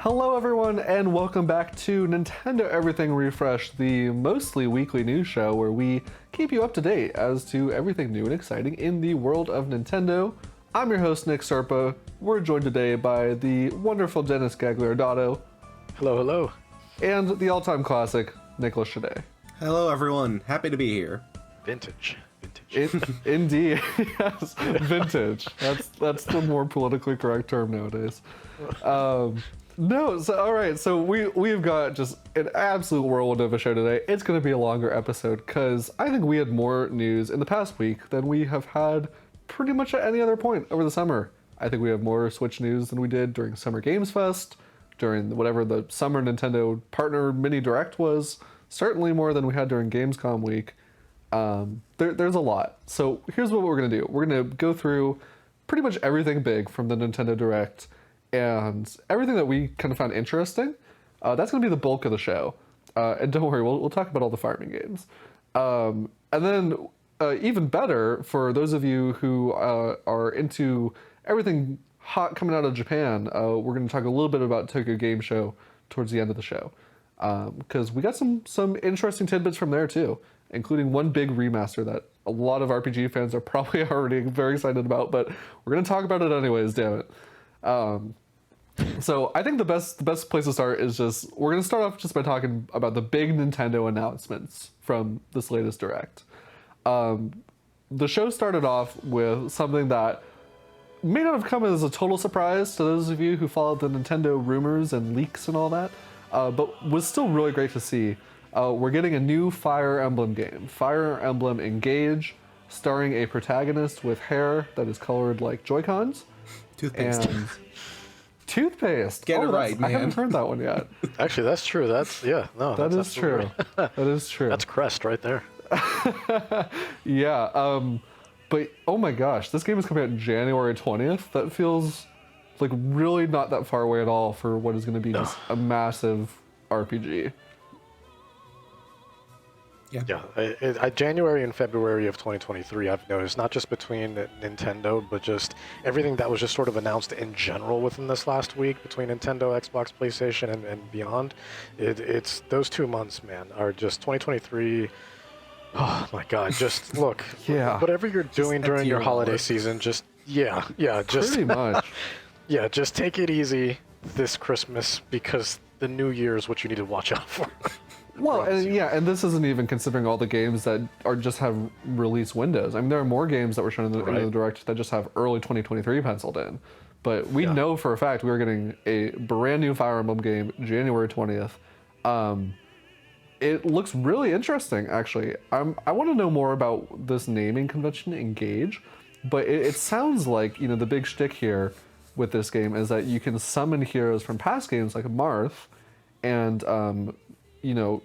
Hello everyone and welcome back to Nintendo Everything Refresh, the mostly weekly news show where we keep you up to date as to everything new and exciting in the world of Nintendo. I'm your host Nick Serpa. We're joined today by the wonderful Dennis Gagliardato. Hello, hello. And the all-time classic, Nicolas Shade. Hello everyone, happy to be here. Vintage. Indeed, yes, vintage. That's the more politically correct term nowadays. So we've got just an absolute whirlwind of a show today. It's going to be a longer episode because I think we had more news in the past week than we have had pretty much at any other point over the summer. I think we have more Switch news than we did during Summer Games Fest, during whatever the Summer Nintendo Partner Mini Direct was, certainly more than we had during Gamescom week. There's a lot. So here's what we're going to do. We're going to go through pretty much everything big from the Nintendo Direct and everything that we kind of found interesting. That's going to be the bulk of the show. And don't worry, we'll talk about all the Fire Emblem games. And then even better, for those of you who are into everything hot coming out of Japan, we're going to talk a little bit about Tokyo Game Show towards the end of the show. Because we got some interesting tidbits from there too, including one big remaster that a lot of RPG fans are probably already very excited about, but we're going to talk about it anyways, damn it. So I think the best place to start is we're going to start off just by talking about the big Nintendo announcements from this latest Direct. The show started off with something that may not have come as a total surprise to those of you who followed the Nintendo rumors and leaks and all that, but was still really great to see. We're getting a new Fire Emblem game, Fire Emblem Engage, starring a protagonist with hair that is colored like Joy-Cons. Toothpaste. And toothpaste. Get it right, man. I haven't heard that one yet. Actually, that's true. That is true. That is true. That's Crest right there. Yeah. But oh my gosh, this game is coming out January 20th. That feels like really not that far away at all for what is going to be just a massive RPG. Yeah. January and February of 2023, I've noticed, not just between Nintendo, but just everything that was just sort of announced in general within this last week between Nintendo, Xbox, PlayStation, and beyond. It's those 2 months, man, are just 2023. Oh my God! Just look. Yeah. Whatever you're doing during your holiday season, just pretty much. Yeah, just take it easy this Christmas because the New Year is what you need to watch out for. Well, and this isn't even considering all the games that just have release windows. I mean, there are more games that were shown in the Direct that just have early 2023 penciled in. But we know for a fact we are getting a brand new Fire Emblem game January 20th. It looks really interesting, actually. I want to know more about this naming convention, Engage. But it sounds like, the big shtick here with this game is that you can summon heroes from past games like Marth, and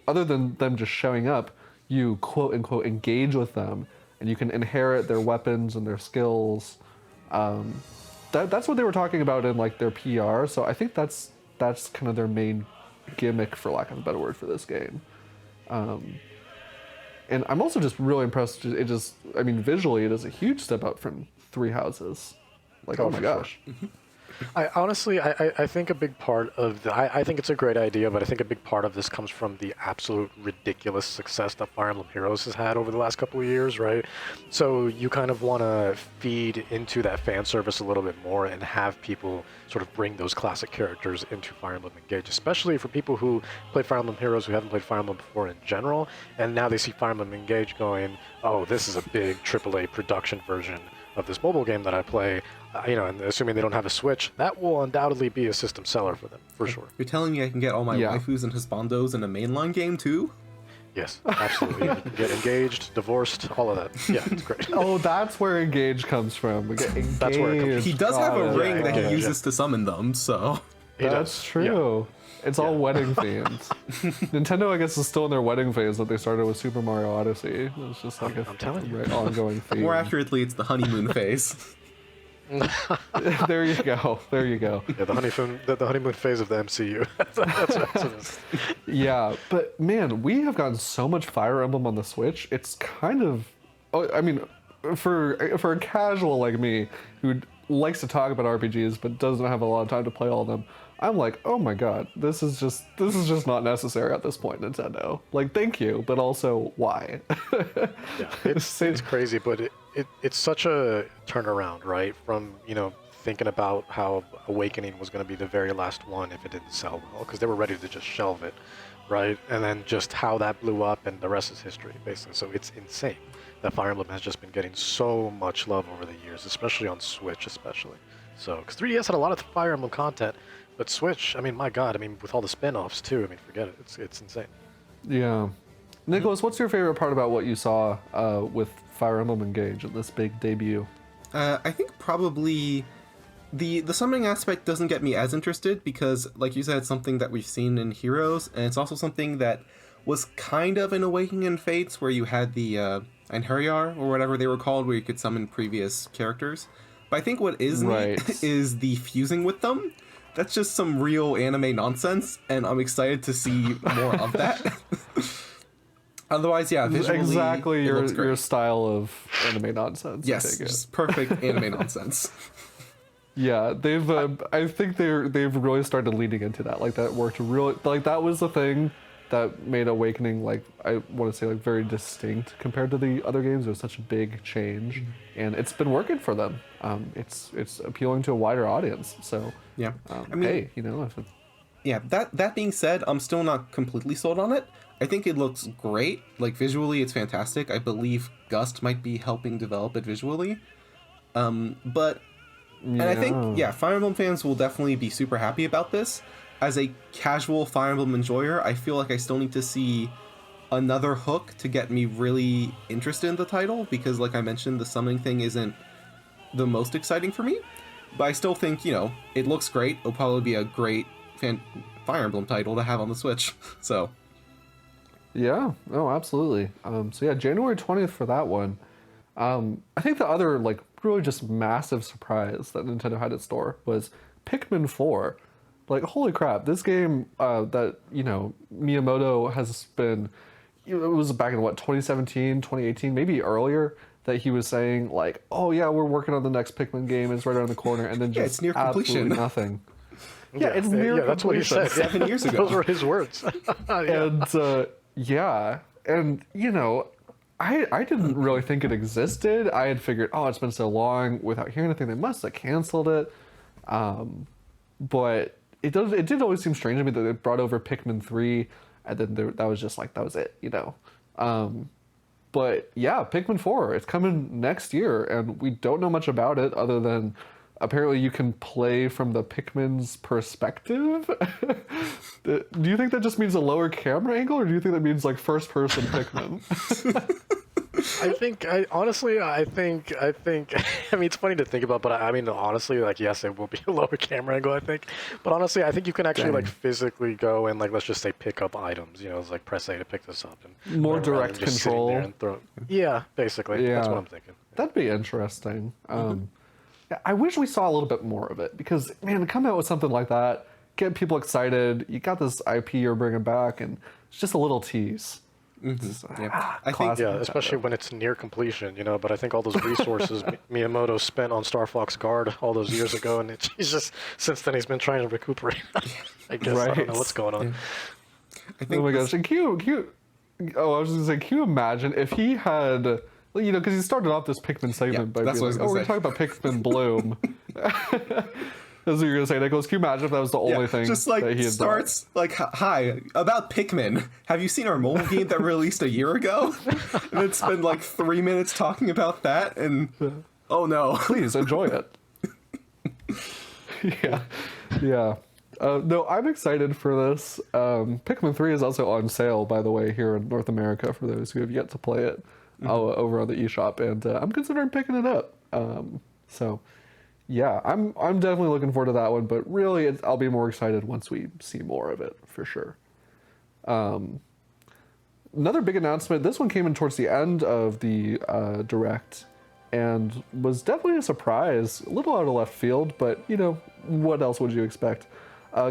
other than them just showing up, you quote unquote engage with them, and you can inherit their weapons and their skills. That's what they were talking about in like their PR. So I think that's kind of their main gimmick, for lack of a better word, for this game. And I'm also just really impressed. Visually, it is a huge step up from Three Houses. Like, oh my gosh. Sure. I honestly think a big part of I think it's a great idea, but I think a big part of this comes from the absolute ridiculous success that Fire Emblem Heroes has had over the last couple of years, right? So you kind of want to feed into that fan service a little bit more and have people sort of bring those classic characters into Fire Emblem Engage, especially for people who play Fire Emblem Heroes who haven't played Fire Emblem before in general, and now they see Fire Emblem Engage going, oh, this is a big AAA production version of this mobile game that I play, and assuming they don't have a Switch, that will undoubtedly be a system seller for them, for sure. You're telling me I can get all my waifus and husbandos in a mainline game too? Yes, absolutely. You can get engaged, divorced, all of that. Yeah, it's great. Oh, that's where Engage comes from. We get engaged. That's where it comes from. He does have a ring that he uses to summon them, so... That's true. Yeah. It's all wedding themes. Nintendo, I guess, is still in their wedding phase that they started with Super Mario Odyssey. It's just like I'm telling you. Ongoing theme. More accurately, it's the honeymoon phase. There you go. Yeah, the honeymoon phase of the MCU. That's what it is. Yeah, but man, we have gotten so much Fire Emblem on the Switch. It's kind of, for a casual like me who likes to talk about RPGs but doesn't have a lot of time to play all of them, I'm like, oh my god, this is just not necessary at this point, Nintendo. Like, thank you, but also why? Yeah, it's crazy, but it's such a turnaround, right? From, thinking about how Awakening was going to be the very last one if it didn't sell well, because they were ready to just shelve it, right? And then just how that blew up, and the rest is history, basically. So it's insane that Fire Emblem has just been getting so much love over the years, especially on Switch, So, because 3DS had a lot of Fire Emblem content, but Switch, my God, with all the spin-offs too, forget it. It's insane. Yeah. Nicholas, what's your favorite part about what you saw with Fire Emblem Engage in this big debut? I think probably the summoning aspect doesn't get me as interested because, like you said, it's something that we've seen in Heroes, and it's also something that was kind of an Awakening in Fates, where you had the Einherjar, or whatever they were called, where you could summon previous characters. But I think what is neat is the fusing with them. That's just some real anime nonsense, and I'm excited to see more of that. Otherwise, yeah, visually, exactly your style of anime nonsense. Yes, just perfect anime nonsense. Yeah, I think they've really started leaning into that. Like, that worked really. Like, that was the thing that made Awakening, like, I want to say, like, very distinct compared to the other games. It was such a big change, and it's been working for them. It's appealing to a wider audience. So yeah, hey, if it... yeah. That being said, I'm still not completely sold on it. I think it looks great. Like, visually, it's fantastic. I believe Gust might be helping develop it visually. But and I think, Fire Emblem fans will definitely be super happy about this. As a casual Fire Emblem enjoyer, I feel like I still need to see another hook to get me really interested in the title, because, like I mentioned, the summoning thing isn't the most exciting for me. But I still think, it looks great. It'll probably be a great Fire Emblem title to have on the Switch. So... yeah, oh, absolutely. So yeah, January 20th for that one. I think the other, like, really just massive surprise that Nintendo had in store was Pikmin 4. Like, holy crap, this game that, Miyamoto has been, it was back in, 2017, 2018, maybe earlier, that he was saying, like, oh yeah, we're working on the next Pikmin game, it's right around the corner, and then just it's near absolutely completion. nothing. Yeah, it's near completion. That's what he said 7 years ago. Those were his words. And, I didn't really think it existed. I had figured, it's been so long without hearing anything, they must have canceled it. But it did always seem strange to me that they brought over Pikmin 3, and then that was just like, that was it, But yeah, Pikmin 4, it's coming next year, and we don't know much about it other than apparently you can play from the Pikmin's perspective. Do you think that just means a lower camera angle, or do you think that means like first-person Pikmin? I think, it's funny to think about, but honestly, like, yes, it will be a lower camera angle, I think. But honestly, I think you can actually, like, physically go and, like, let's just say pick up items, it's like press A to pick this up. And more direct control. And throw it. Yeah, basically. Yeah. That's what I'm thinking. That'd be interesting. I wish we saw a little bit more of it, because, man, to come out with something like that, get people excited, you got this IP you're bringing back, and it's just a little tease. I think, especially when it's near completion, but I think all those resources Miyamoto spent on Star Fox Guard all those years ago, and he's just, since then he's been trying to recuperate. I guess, I don't know what's going on. I think oh my gosh, and can you imagine if he had... because he started off this Pikmin segment by being like, we're talking about Pikmin Bloom. That's what you're going to say, Nicholas. Can you imagine if that was the only thing just like that he had starts done? Like, hi, about Pikmin. Have you seen our mobile game that released a year ago? And it's been like 3 minutes talking about that, and oh no. Please enjoy it. Yeah. No, I'm excited for this. Pikmin 3 is also on sale, by the way, here in North America for those who have yet to play it. Over on the eShop, and I'm considering picking it up. So, yeah, I'm definitely looking forward to that one. But really, I'll be more excited once we see more of it for sure. Another big announcement. This one came in towards the end of the Direct, and was definitely a surprise. A little out of left field, but what else would you expect?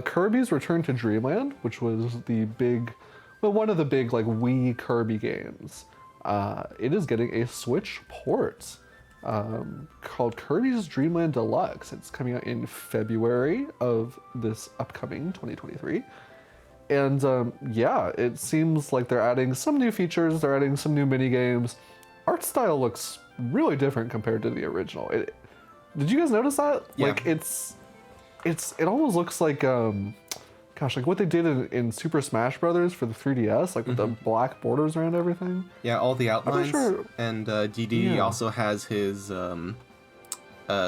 Kirby's Return to Dreamland, which was one of the big like Wii Kirby games. It is getting a Switch port. called Kirby's Dreamland Deluxe. It's coming out in February of this upcoming 2023. And yeah, it seems like they're adding some new features, they're adding some new mini games. Art style looks really different compared to the original. Did you guys notice that? Yeah. Like it almost looks like gosh, like what they did in Super Smash Brothers for the 3DS, like with the black borders around everything. Yeah, all the outlines. sure. And DD also has his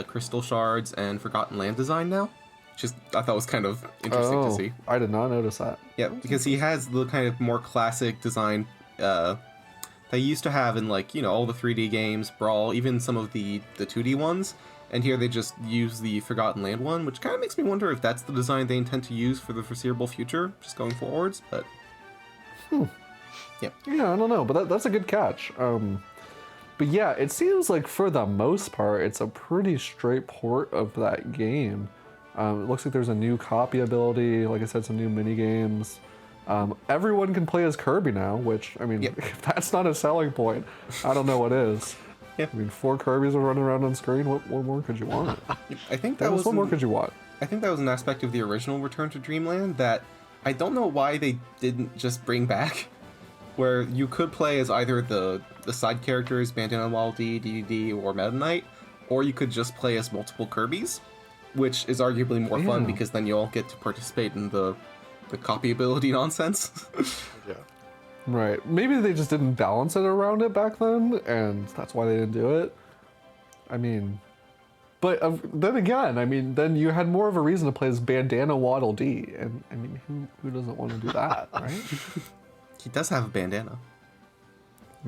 crystal shards and Forgotten Land design now. I thought was kind of interesting to see. I did not notice that. Yeah, because he has the kind of more classic design they used to have in, like, you know, all the 3D games, Brawl, even some of the 2D ones. And here they just use the Forgotten Land one, which kind of makes me wonder if that's the design they intend to use for the foreseeable future, just going forwards. But yeah, I don't know, but that's a good catch. But yeah, it seems like for the most part, it's a pretty straight port of that game. It looks like there's a new copy ability, like I said, some new mini games. Everyone can play as Kirby now, which, I mean, if that's not a selling point, I don't know what is. Yeah. I mean, 4 Kirbys are running around on screen. What more could you want? I think What more could you want? I think that was an aspect of the original Return to Dreamland that I don't know why they didn't just bring back, where you could play as either the side characters, Bandana Wild D, DDD, or Meta Knight, or you could just play as multiple Kirbys, which is arguably more fun because then you all get to participate in the copy ability nonsense. Yeah. Right. Maybe they just didn't balance it around it back then, and that's why they didn't do it. I mean, but then again, I mean, then you had more of a reason to play as Bandana Waddle Dee, and I mean, who doesn't want to do that, right? He does have a bandana.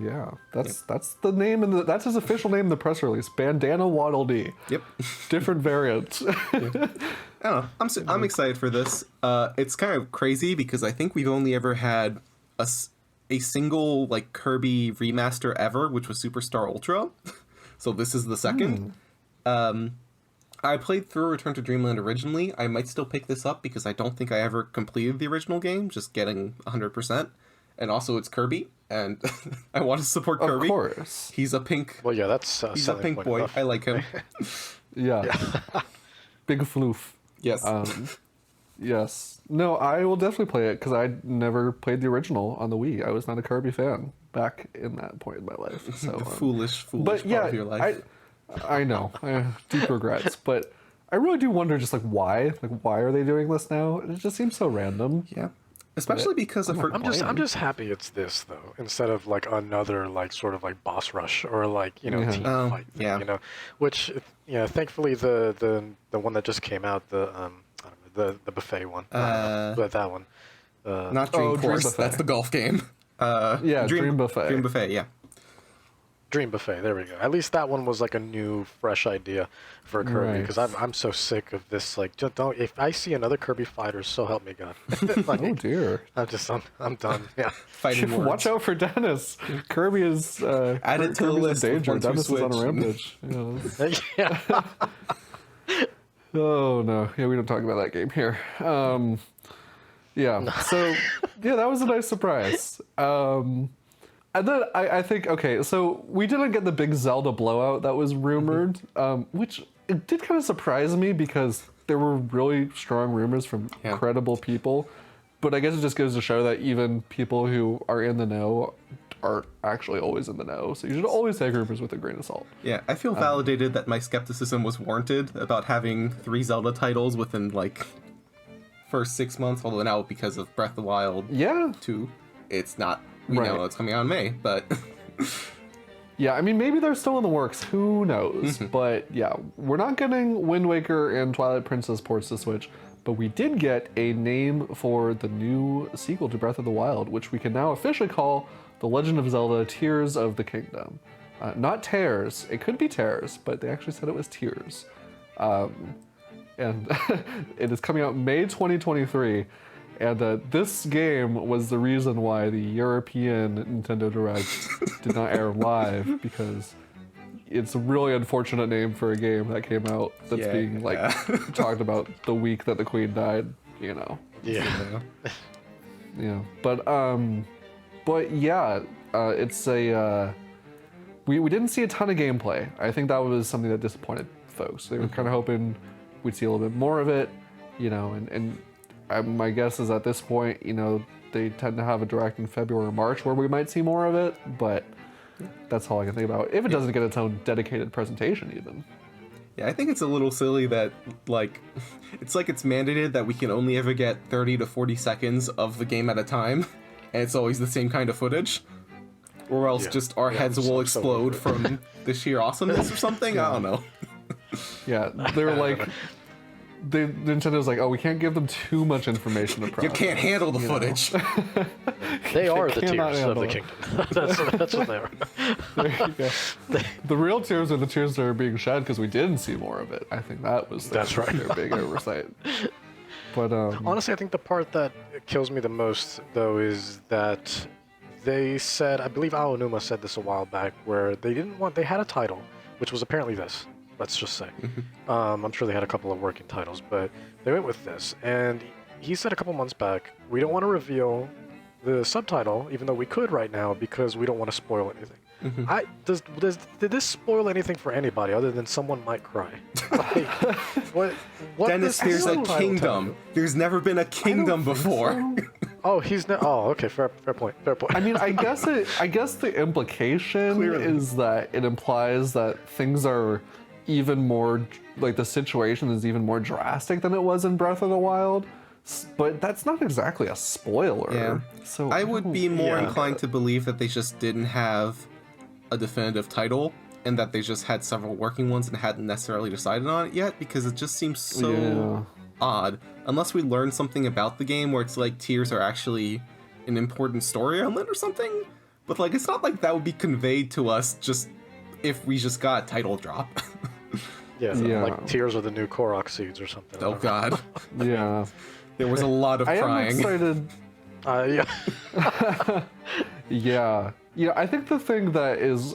Yeah, that's the name, that's his official name in the press release, Bandana Waddle Dee. Yep. Different variants. I don't know. I'm excited for this. It's kind of crazy because I think we've only ever had a single like Kirby remaster ever, which was Superstar Ultra. So this is the second. I played through Return to Dreamland originally. I might still pick this up because I don't think I ever completed the original game, just getting 100%. And also it's Kirby, and I want to support Kirby. Of course. He's a pink. Well, yeah, that's he's a pink boy. enough. I like him. Yeah. Big floof. Yes. Yes. No, I will definitely play it because I never played the original on the Wii. I was not a Kirby fan back in that point in my life. So The foolish but part of your life. I know. I have deep regrets, but I really do wonder just like why are they doing this now? It just seems so random. Yeah. Especially because I'm just happy it's this though, instead of like another like sort of like boss rush or like team fight thing, yeah. which thankfully the one that just came out, I don't know, the buffet one, that one, not Dream Dream Course. Buffet. That's the golf game. Dream Buffet. Dream Buffet. Yeah. Dream Buffet, there we go. At least that one was like a new, fresh idea for Kirby, because I'm so sick of this. Like, just don't. If I see another Kirby fighter, so help me God. Like, Oh dear. I'm done. Yeah. Fighting words. Watch out for Dennis. Kirby is Add it to the Kirby's list in danger. once we Dennis is on a switch. rampage. Yeah. Oh no. Yeah, we don't talk about that game here. Yeah. So yeah, that was a nice surprise. And then I think, okay, so we didn't get the big Zelda blowout that was rumored, which it did kind of surprise me because there were really strong rumors from credible people. But I guess it just goes to show that even people who are in the know aren't actually always in the know. So you should always take rumors with a grain of salt. Yeah, I feel validated that my skepticism was warranted about having 3 Zelda titles within, like, first 6 months, although now because of Breath of the Wild 2, it's not. We know it's coming out in May, but... Yeah, I mean, maybe they're still in the works. Who knows? But yeah, we're not getting Wind Waker and Twilight Princess ports to Switch, but we did get a name for the new sequel to Breath of the Wild, which we can now officially call The Legend of Zelda Tears of the Kingdom. Not Tears. It could be Tears, but they actually said it was Tears. And it is coming out May 2023. And this game was the reason why the European Nintendo Direct did not air live, because it's a really unfortunate name for a game that came out that's being talked about the week that the Queen died, Yeah. Yeah. But yeah, it's a we didn't see a ton of gameplay. I think that was something that disappointed folks. They were kind of hoping we'd see a little bit more of it, and my guess is at this point, they tend to have a direct in February or March where we might see more of it, but that's all I can think about. If it doesn't get its own dedicated presentation even. Yeah, I think it's a little silly that, it's mandated that we can only ever get 30 to 40 seconds of the game at a time, and it's always the same kind of footage. Or else just our heads will explode from the sheer awesomeness or something? I don't know. Yeah, they were like... Nintendo's like, oh, we can't give them too much information to process. You can't handle the footage. They are the cannot tears of the handle it. kingdom. That's what they are. There you go. The real tears are the tears that are being shed because we didn't see more of it. I think that was their big oversight. But honestly, I think the part that kills me the most, though, is that they said, I believe Aonuma said this a while back, where they had a title, which was apparently this. Let's just say. I'm sure they had a couple of working titles, but they went with this. And he said a couple months back, we don't want to reveal the subtitle, even though we could right now, because we don't want to spoil anything. Did this spoil anything for anybody other than someone might cry? What Dennis, there's a kingdom. There's never been a kingdom before. Oh, okay, fair point. I mean, I guess the implication is that it implies that things are even more, the situation is even more drastic than it was in Breath of the Wild, but that's not exactly a spoiler. Yeah. So I would be more inclined to believe that they just didn't have a definitive title and that they just had several working ones and hadn't necessarily decided on it yet, because it just seems so odd. Unless we learn something about the game where it's like tears are actually an important story element or something, but it's not like that would be conveyed to us just if we just got a title drop. Like tears are the new Korok seeds or something. Oh god. Yeah. There was a lot of crying. I am excited. Yeah. I think the thing that is,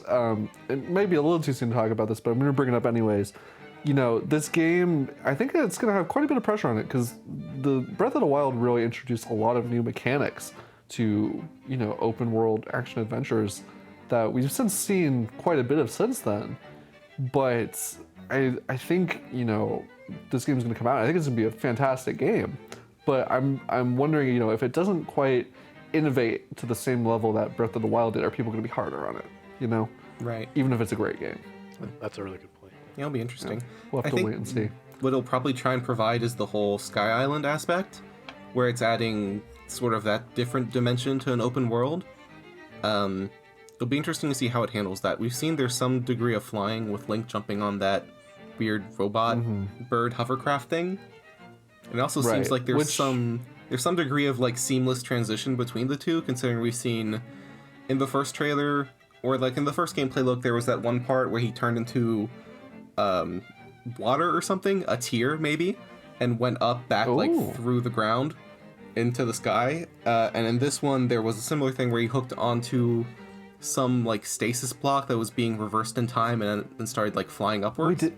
it may be a little too soon to talk about this, but I'm going to bring it up anyways. This game, I think it's going to have quite a bit of pressure on it, because the Breath of the Wild really introduced a lot of new mechanics to, open world action adventures that we've since seen quite a bit of since then. But I think, this game's going to come out. I think it's going to be a fantastic game. But I'm wondering, if it doesn't quite innovate to the same level that Breath of the Wild did, are people going to be harder on it, Right. Even if it's a great game. That's a really good point. Yeah, it'll be interesting. We'll have to wait and see. What it'll probably try and provide is the whole Sky Island aspect, where it's adding sort of that different dimension to an open world. It'll be interesting to see how it handles that. We've seen there's some degree of flying with Link jumping on that weird robot bird hovercraft thing. And it also seems like there's some degree of seamless transition between the two, considering we've seen in the first trailer, or in the first gameplay look, there was that one part where he turned into water or something, a tear maybe, and went up back through the ground into the sky. And in this one, there was a similar thing where he hooked onto some stasis block that was being reversed in time and started flying upwards. Wait,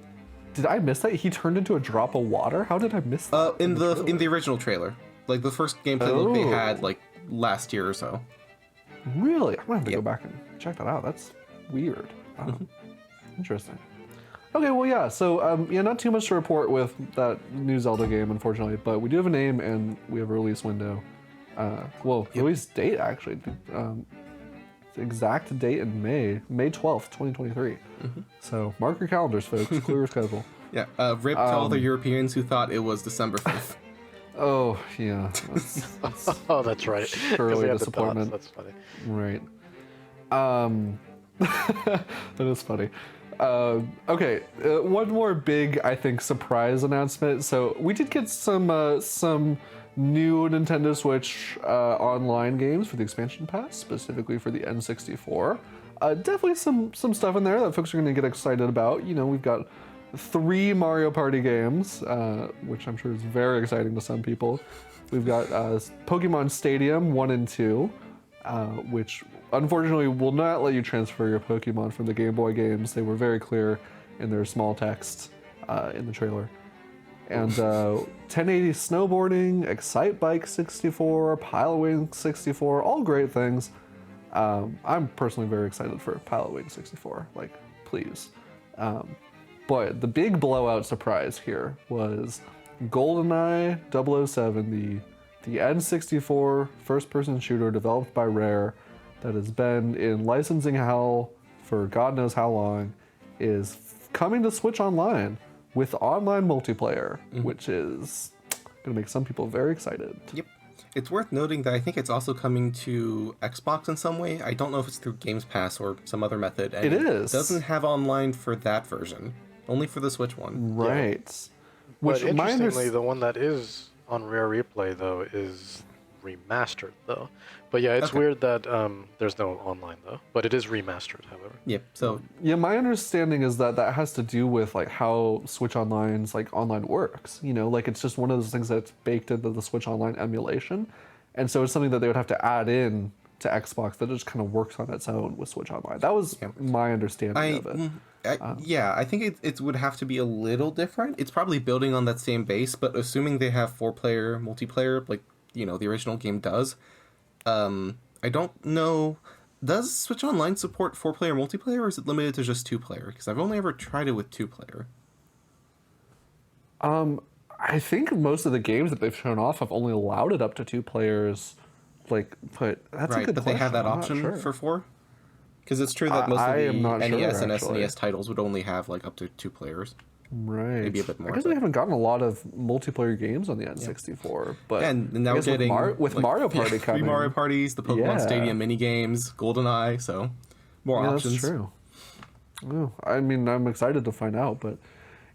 did I miss that? He turned into a drop of water? How did I miss that? In the original trailer, the first gameplay look they had last year or so. Really? I'm gonna have to go back and check that out. That's weird. Wow. Interesting. Okay, well, yeah. So, not too much to report with that new Zelda game, unfortunately, but we do have a name and we have a release window. Release date actually. Exact date in May 12th, 2023. So mark your calendars, folks. Clear your schedule. Yeah. Rip to all the Europeans who thought it was December 5th. Oh yeah. Oh, that's right. Surely disappointment. That's funny. Right. That is funny. Okay, one more big, I think, surprise announcement. So we did get some new Nintendo Switch online games for the expansion pass, specifically for the N64. Definitely some stuff in there that folks are going to get excited about. We've got 3 Mario Party games, which I'm sure is very exciting to some people. We've got Pokemon Stadium 1 and 2, which unfortunately will not let you transfer your Pokemon from the Game Boy games. They were very clear in their small text in the trailer. And 1080 Snowboarding, Excite Bike 64, Pilewing 64, all great things. I'm personally very excited for Pilot Wing 64. Like, please. But the big blowout surprise here was GoldenEye 007, the N64 first-person shooter developed by Rare that has been in licensing hell for God knows how long, is coming to Switch Online with online multiplayer, which is going to make some people very excited. Yep. It's worth noting that I think it's also coming to Xbox in some way. I don't know if it's through Games Pass or some other method. And it is. It doesn't have online for that version, only for the Switch one. Right. Yeah. Which, but interestingly, the one that is on Rare Replay, though, is remastered, though. But yeah, it's weird that there's no online, though. But it is remastered, however. Yep. So yeah, my understanding is that that has to do with like how Switch Online's like online works. You know, like it's just one of those things that's baked into the Switch Online emulation, and so it's something that they would have to add in to Xbox that just kind of works on its own with Switch Online. That was my understanding of it. I think it would have to be a little different. It's probably building on that same base, but assuming they have 4-player multiplayer, like the original game does. I don't know. Does Switch Online support 4-player multiplayer, or is it limited to just 2-player? Because I've only ever tried it with 2-player. I think most of the games that they've shown off have only allowed it up to 2 players. Like, but that's a good but question. they have that I'm not option sure. for 4. Because it's true that most of the NES and SNES titles would only have like up to 2 players. Right. Maybe a bit more. I guess we haven't gotten a lot of multiplayer games on the N64, but and now we're getting with Mario Party coming. 3 Mario Parties, the Pokemon Stadium mini games, GoldenEye, so more options. That's true. Oh, I mean, I'm excited to find out, but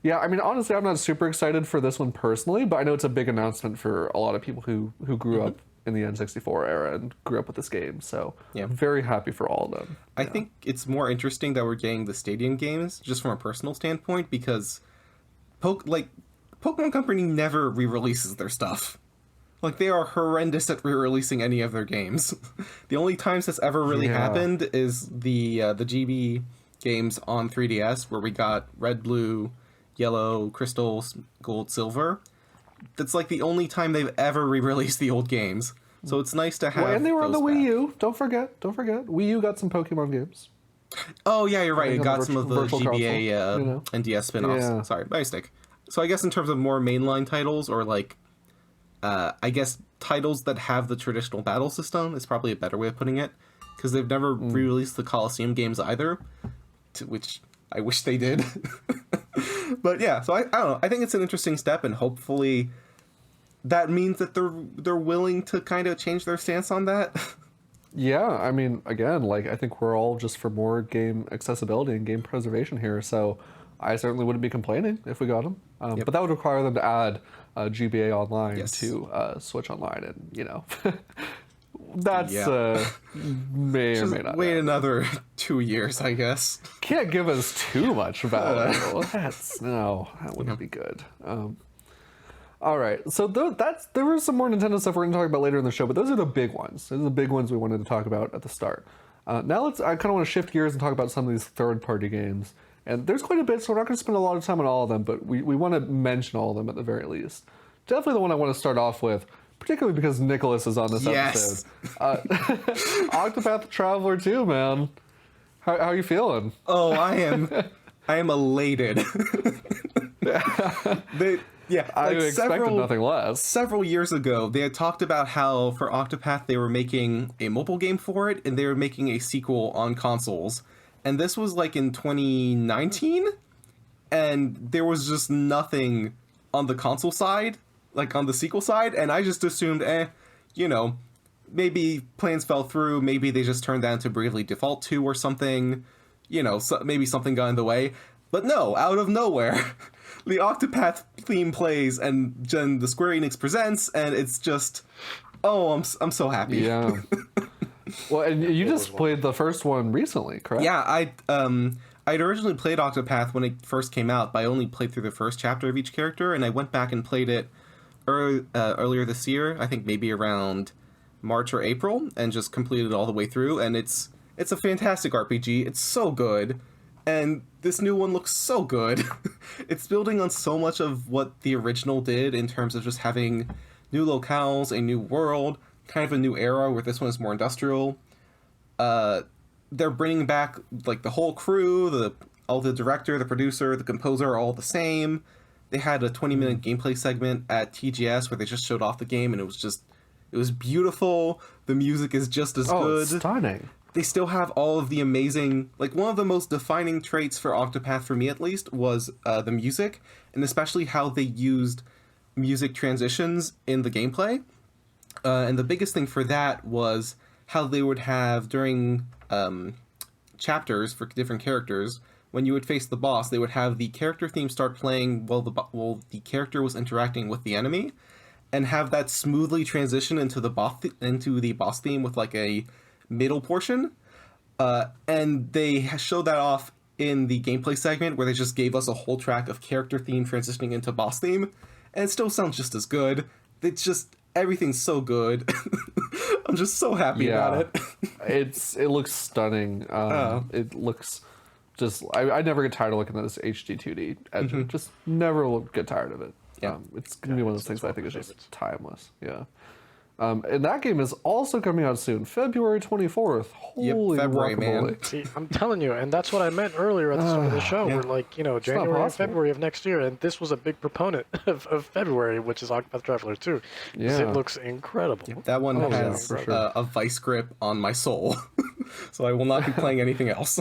yeah, I mean, honestly, I'm not super excited for this one personally, but I know it's a big announcement for a lot of people who grew up in the N64 era and grew up with this game, so I'm very happy for all of them. I think it's more interesting that we're getting the Stadium games, just from a personal standpoint, because Pokemon Company never re-releases their stuff. Like, they are horrendous at re-releasing any of their games. The only times that's ever really happened is the GB games on 3DS, where we got Red, Blue, Yellow, Crystal, Gold, Silver. That's like the only time they've ever re-released the old games. So it's nice to have. Well, and they were on the those Wii back. U. Don't forget. Wii U got some Pokemon games. Oh yeah, you're right. It got some of the virtual GBA console, and DS spin-offs. Yeah. Sorry, my mistake. So I guess in terms of more mainline titles, or like, I guess titles that have the traditional battle system is probably a better way of putting it, because they've never re-released the Coliseum games either, which I wish they did. But yeah, so I don't know. I think it's an interesting step, and hopefully that means that they're willing to kind of change their stance on that. Yeah, I mean, again, like, I think we're all just for more game accessibility and game preservation here, so I certainly wouldn't be complaining if we got them. But that would require them to add GBA Online to Switch Online, and, that's may or may not Wait happen. another 2 years, I guess. Can't give us too much value. That wouldn't be good. All right, so there was some more Nintendo stuff we're going to talk about later in the show, but those are the big ones. Those are the big ones we wanted to talk about at the start. Now I kind of want to shift gears and talk about some of these third-party games. And there's quite a bit, so we're not going to spend a lot of time on all of them, but we want to mention all of them at the very least. Definitely the one I want to start off with, particularly because Nicolas is on this episode. Octopath Traveler 2, man. How are you feeling? Oh, I am elated. I expected nothing less. Several years ago, they had talked about how for Octopath they were making a mobile game for it, and they were making a sequel on consoles. And this was like in 2019, and there was just nothing on the console side, like on the sequel side, and I just assumed, maybe plans fell through, maybe they just turned that into Bravely Default 2 or something, maybe something got in the way. But no, out of nowhere, the Octopath theme plays, and the Square Enix presents, and it's just, I'm so happy. Yeah. Well, and you just played the first one recently, correct? Yeah, I'd originally played Octopath when it first came out, but I only played through the first chapter of each character, and I went back and played it earlier this year, I think maybe around March or April, and just completed it all the way through, and it's a fantastic RPG. It's so good, and this new one looks so good. It's building on so much of what the original did in terms of just having new locales, a new world, kind of a new era where this one is more industrial. they're bringing back like the whole crew, all the director, the producer, the composer are all the same. They had a 20-minute gameplay segment at TGS where they just showed off the game, and it was beautiful. The music is just as good. It's stunning. They still have all of the amazing, like one of the most defining traits for Octopath, for me at least, was the music, and especially how they used music transitions in the gameplay. And the biggest thing for that was how they would have during chapters for different characters, when you would face the boss, they would have the character theme start playing while the character was interacting with the enemy, and have that smoothly transition into the boss theme with like a middle portion. And they showed that off in the gameplay segment where they just gave us a whole track of character theme transitioning into boss theme, and it still sounds just as good. It's just everything's so good. I'm just so happy about it. It looks stunning. It looks just I never get tired of looking at this HD 2D engine. Just never get tired of it. Yeah. It's gonna be one of those things that I think is just timeless. Yeah. And that game is also coming out soon, February 24th. Holy February, man. guacamole. See, I'm telling you, and that's what I meant earlier at the start of the show. We're like, January and possible. February of next year, and this was a big proponent of February, which is Octopath Traveler 2. Yeah. It looks incredible. That one has for sure. a vice grip on my soul, so I will not be playing anything else.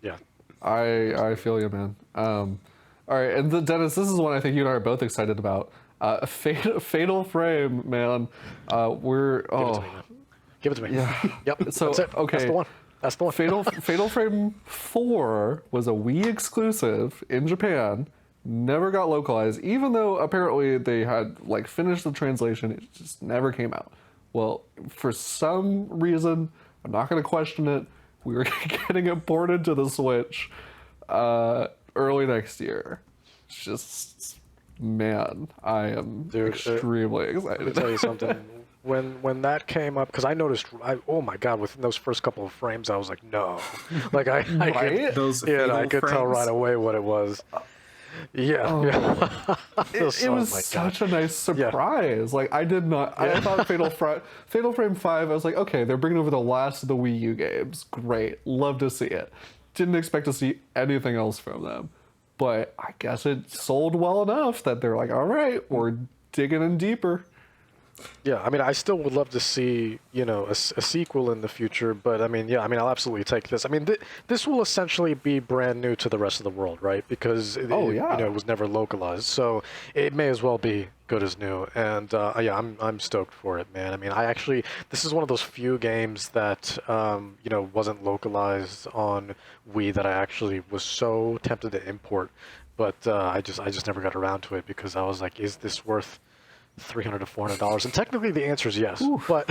Yeah. I feel you, man. All right, and Dennis, this is one I think you and I are both excited about. Fatal Frame, man. Give it to me. Yeah. Yep. So, that's it. okay. That's the one. Fatal Frame 4 was a Wii exclusive in Japan. Never got localized, even though apparently they had like finished the translation. It just never came out. Well, for some reason, I'm not going to question it. We were getting it ported to the Switch early next year. It's just, man, I am extremely excited. Let me tell you something. When that came up, because I noticed, oh my god, within those first couple of frames, I was like, no, like I Right? Those could tell right away what it was. Yeah, It was such a nice surprise. Like I did not. I thought Fatal Frame 5. I was like, okay, they're bringing over the last of the Wii U games. Great, love to see it. Didn't expect to see anything else from them, but I guess it sold well enough that they're like, all right, we're digging in deeper. Yeah, I mean, I still would love to see, a sequel in the future, but I mean, I'll absolutely take this. I mean, this will essentially be brand new to the rest of the world, right? Because it was never localized, so it may as well be good as new. And I'm stoked for it, man. I mean, this is one of those few games that wasn't localized on Wii that I actually was so tempted to import, but I just never got around to it because I was like, is this worth $300 to $400? And technically the answer is yes. Oof. But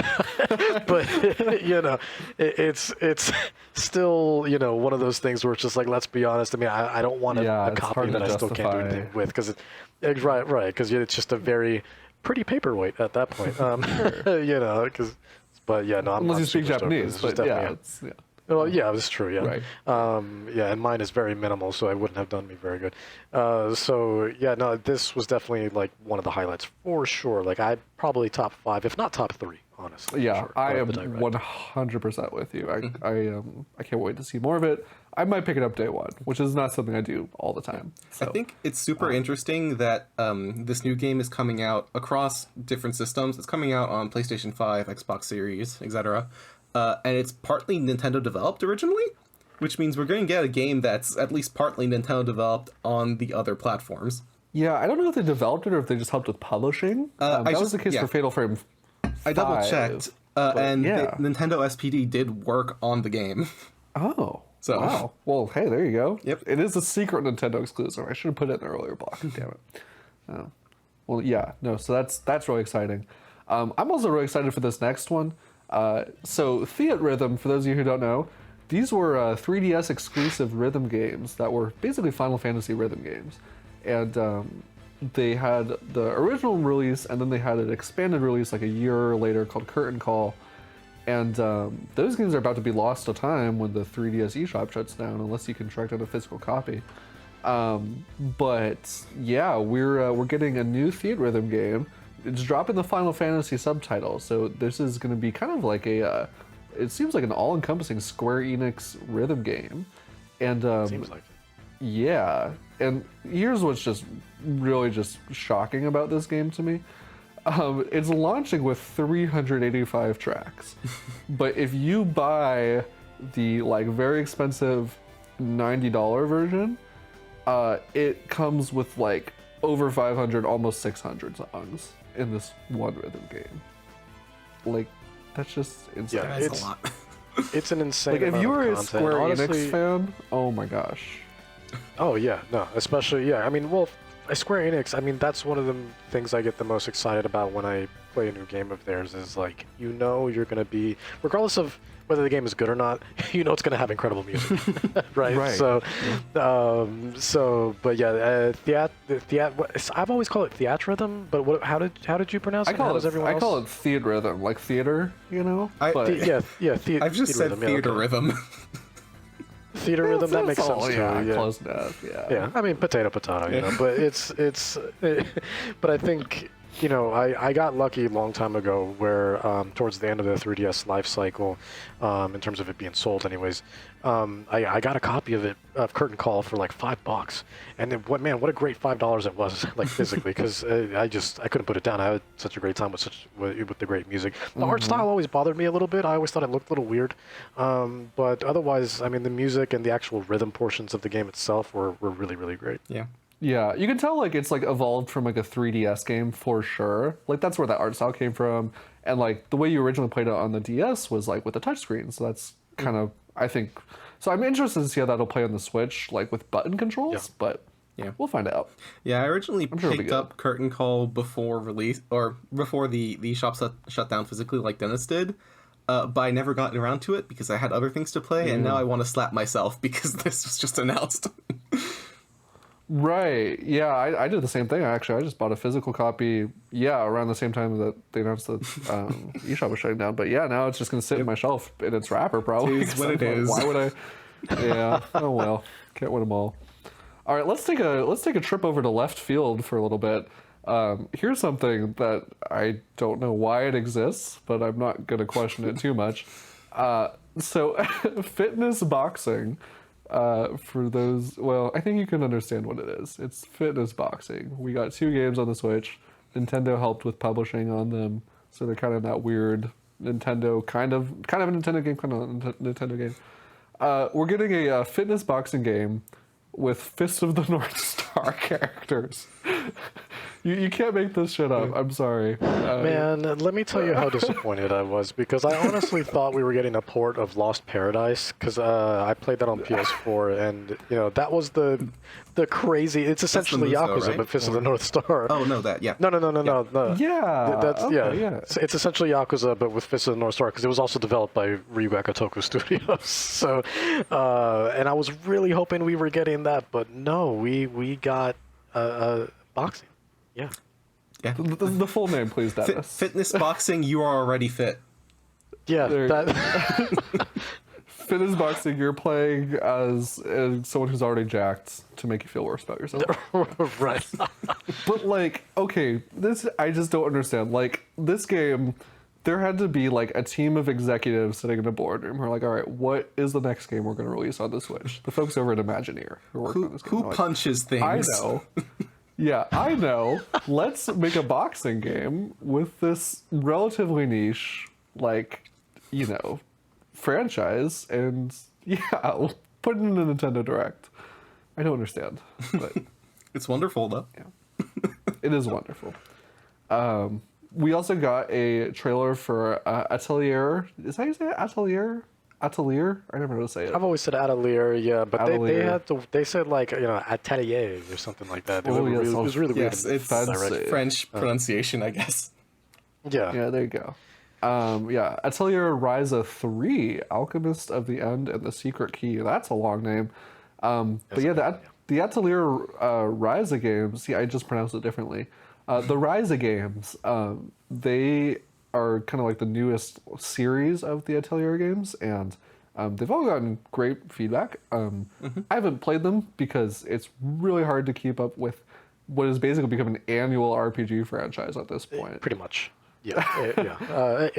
it's still one of those things where it's just like, let's be honest. I mean, I don't want a copy that I still can't do anything with because right because it's just a very pretty paperweight at that point. Unless you speak Japanese, but yeah. Well, yeah, that's true. Yeah, Right. And mine is very minimal, so it wouldn't have done me very good. This was definitely like one of the highlights for sure. Like I probably top 5, if not top 3, honestly. Yeah, sure, I am 100% with you. I can't wait to see more of it. I might pick it up day one, which is not something I do all the time. So. I think it's super interesting that this new game is coming out across different systems. It's coming out on PlayStation 5, Xbox Series, etc. And it's partly Nintendo developed originally, which means we're going to get a game that's at least partly Nintendo developed on the other platforms. Yeah, I don't know if they developed it or if they just helped with publishing. That was the case for Fatal Frame 5. I double checked, Nintendo SPD did work on the game. Oh, so wow. Well, hey, there you go. Yep. It is a secret Nintendo exclusive. I should have put it in the earlier block. Damn it. Oh. Well, yeah, no. So that's really exciting. I'm also really excited for this next one. So Theatrhythm, for those of you who don't know, these were 3DS exclusive rhythm games that were basically Final Fantasy rhythm games. And they had the original release, and then they had an expanded release like a year later called Curtain Call. And those games are about to be lost to time when the 3DS eShop shuts down, unless you can track down a physical copy. But yeah, we're getting a new Theatrhythm game. It's dropping the Final Fantasy subtitle, so this is going to be kind of like a it seems like an all-encompassing Square Enix rhythm game, and Seems like it. yeah, and here's what's just really just shocking about this game to me. It's launching with 385 tracks, but if you buy the like very expensive $90 version, it comes with like over 500, almost 600 songs in this one rhythm game. Like, that's just insane. Yeah, That's a lot. It's an insane Like, if amount you of were a content. Square Honestly, Enix fan, oh my gosh. Oh yeah, no, especially yeah. I mean, well, Square Enix. I mean, that's one of the things I get the most excited about when I play a new game of theirs. Is like, you're gonna be, regardless of whether the game is good or not, it's gonna have incredible music, right? Right. So, but yeah, I've always called it Theatrhythm. But how did you pronounce it? How does everyone else? I call it Theatrhythm, like theater, but I've just said Theatrhythm. Theater rhythm, that makes sense all, too. yeah, Yeah. close enough, yeah. Yeah, I mean potato, but but I think I got lucky a long time ago where towards the end of the 3DS life cycle, in terms of it being sold, anyways, I got a copy of Curtain Call for like $5, and what a great $5 it was, like physically, because I couldn't put it down. I had such a great time with the great music. The art style always bothered me a little bit. I always thought it looked a little weird, but otherwise, I mean, the music and the actual rhythm portions of the game itself were really, really great. Yeah. Yeah, you can tell like it's like evolved from like a 3DS game for sure. Like that's where that art style came from, and like the way you originally played it on the DS was like with the touchscreen. So that's kind of I think. So I'm interested to see how that'll play on the Switch, like with button controls. Yeah. But Yeah. we'll find out. Yeah, I originally sure it'll be picked good. up Curtain Call before release, or before the shop shut down physically like Dennis did, but I never got around to it because I had other things to play, and now I want to slap myself because this was just announced. Right. Yeah, I did the same thing actually. I just bought a physical copy. Yeah, around the same time that they announced that eShop was shutting down. But yeah, now it's just gonna sit in my shelf in its wrapper probably. It is what it So, is. Why would I? Yeah. Oh well. Can't win them all. All right. Let's take a trip over to left field for a little bit. Here's something that I don't know why it exists, but I'm not gonna question it too much. So fitness boxing. For those, well, I think you can understand what it is. It's fitness boxing. We got 2 games on the Switch. Nintendo helped with publishing on them, so they're kind of that weird Nintendo kind of a Nintendo game, kind of a Nintendo game. We're getting a fitness boxing game with Fist of the North Star characters. You can't make this shit up. I'm sorry. Man, let me tell you how disappointed I was, because I honestly thought we were getting a port of Lost Paradise, because I played that on PS4, and that was the crazy. It's essentially move, though, Yakuza, right? but Fist of the North Star. Oh no, that yeah. No. Yeah. That's okay, yeah. It's essentially Yakuza, but with Fist of the North Star, because it was also developed by Ryuga Kotoku Studios. So, and I was really hoping we were getting that, but no, we got boxing. Yeah. Yeah. The full name, please, Dennis. Fitness boxing, you are already fit. Yeah. There- That. Fitness boxing, you're playing as someone who's already jacked to make you feel worse about yourself. Right. But like, okay, this I just don't understand. Like this game, there had to be like a team of executives sitting in a boardroom who are like, all right, what is the next game we're going to release on the Switch? The folks over at Imagineer who are working on this game. Who They're like, punches things? I know. Yeah, I know. Let's make a boxing game with this relatively niche, like, franchise, and yeah, put it in a Nintendo Direct. I don't understand, but It's wonderful though. yeah, it is wonderful. We also got a trailer for Atelier. Is that how you say it? Atelier? Atelier? I never know how to say it. I've always said Atelier, yeah, but Atelier. they said like Atelier or something like that. Oh, yes, It was really weird. Yes, in it's fancy. French pronunciation, I guess. Yeah. Yeah, there you go. Yeah, Atelier Ryza 3, Alchemist of the End and the Secret Key. That's a long name. But yeah, the Atelier Ryza games, I just pronounced it differently. The Ryza games, they are kind of like the newest series of the Atelier games, and they've all gotten great feedback. I haven't played them because it's really hard to keep up with what has basically become an annual RPG franchise at this point. Pretty much. I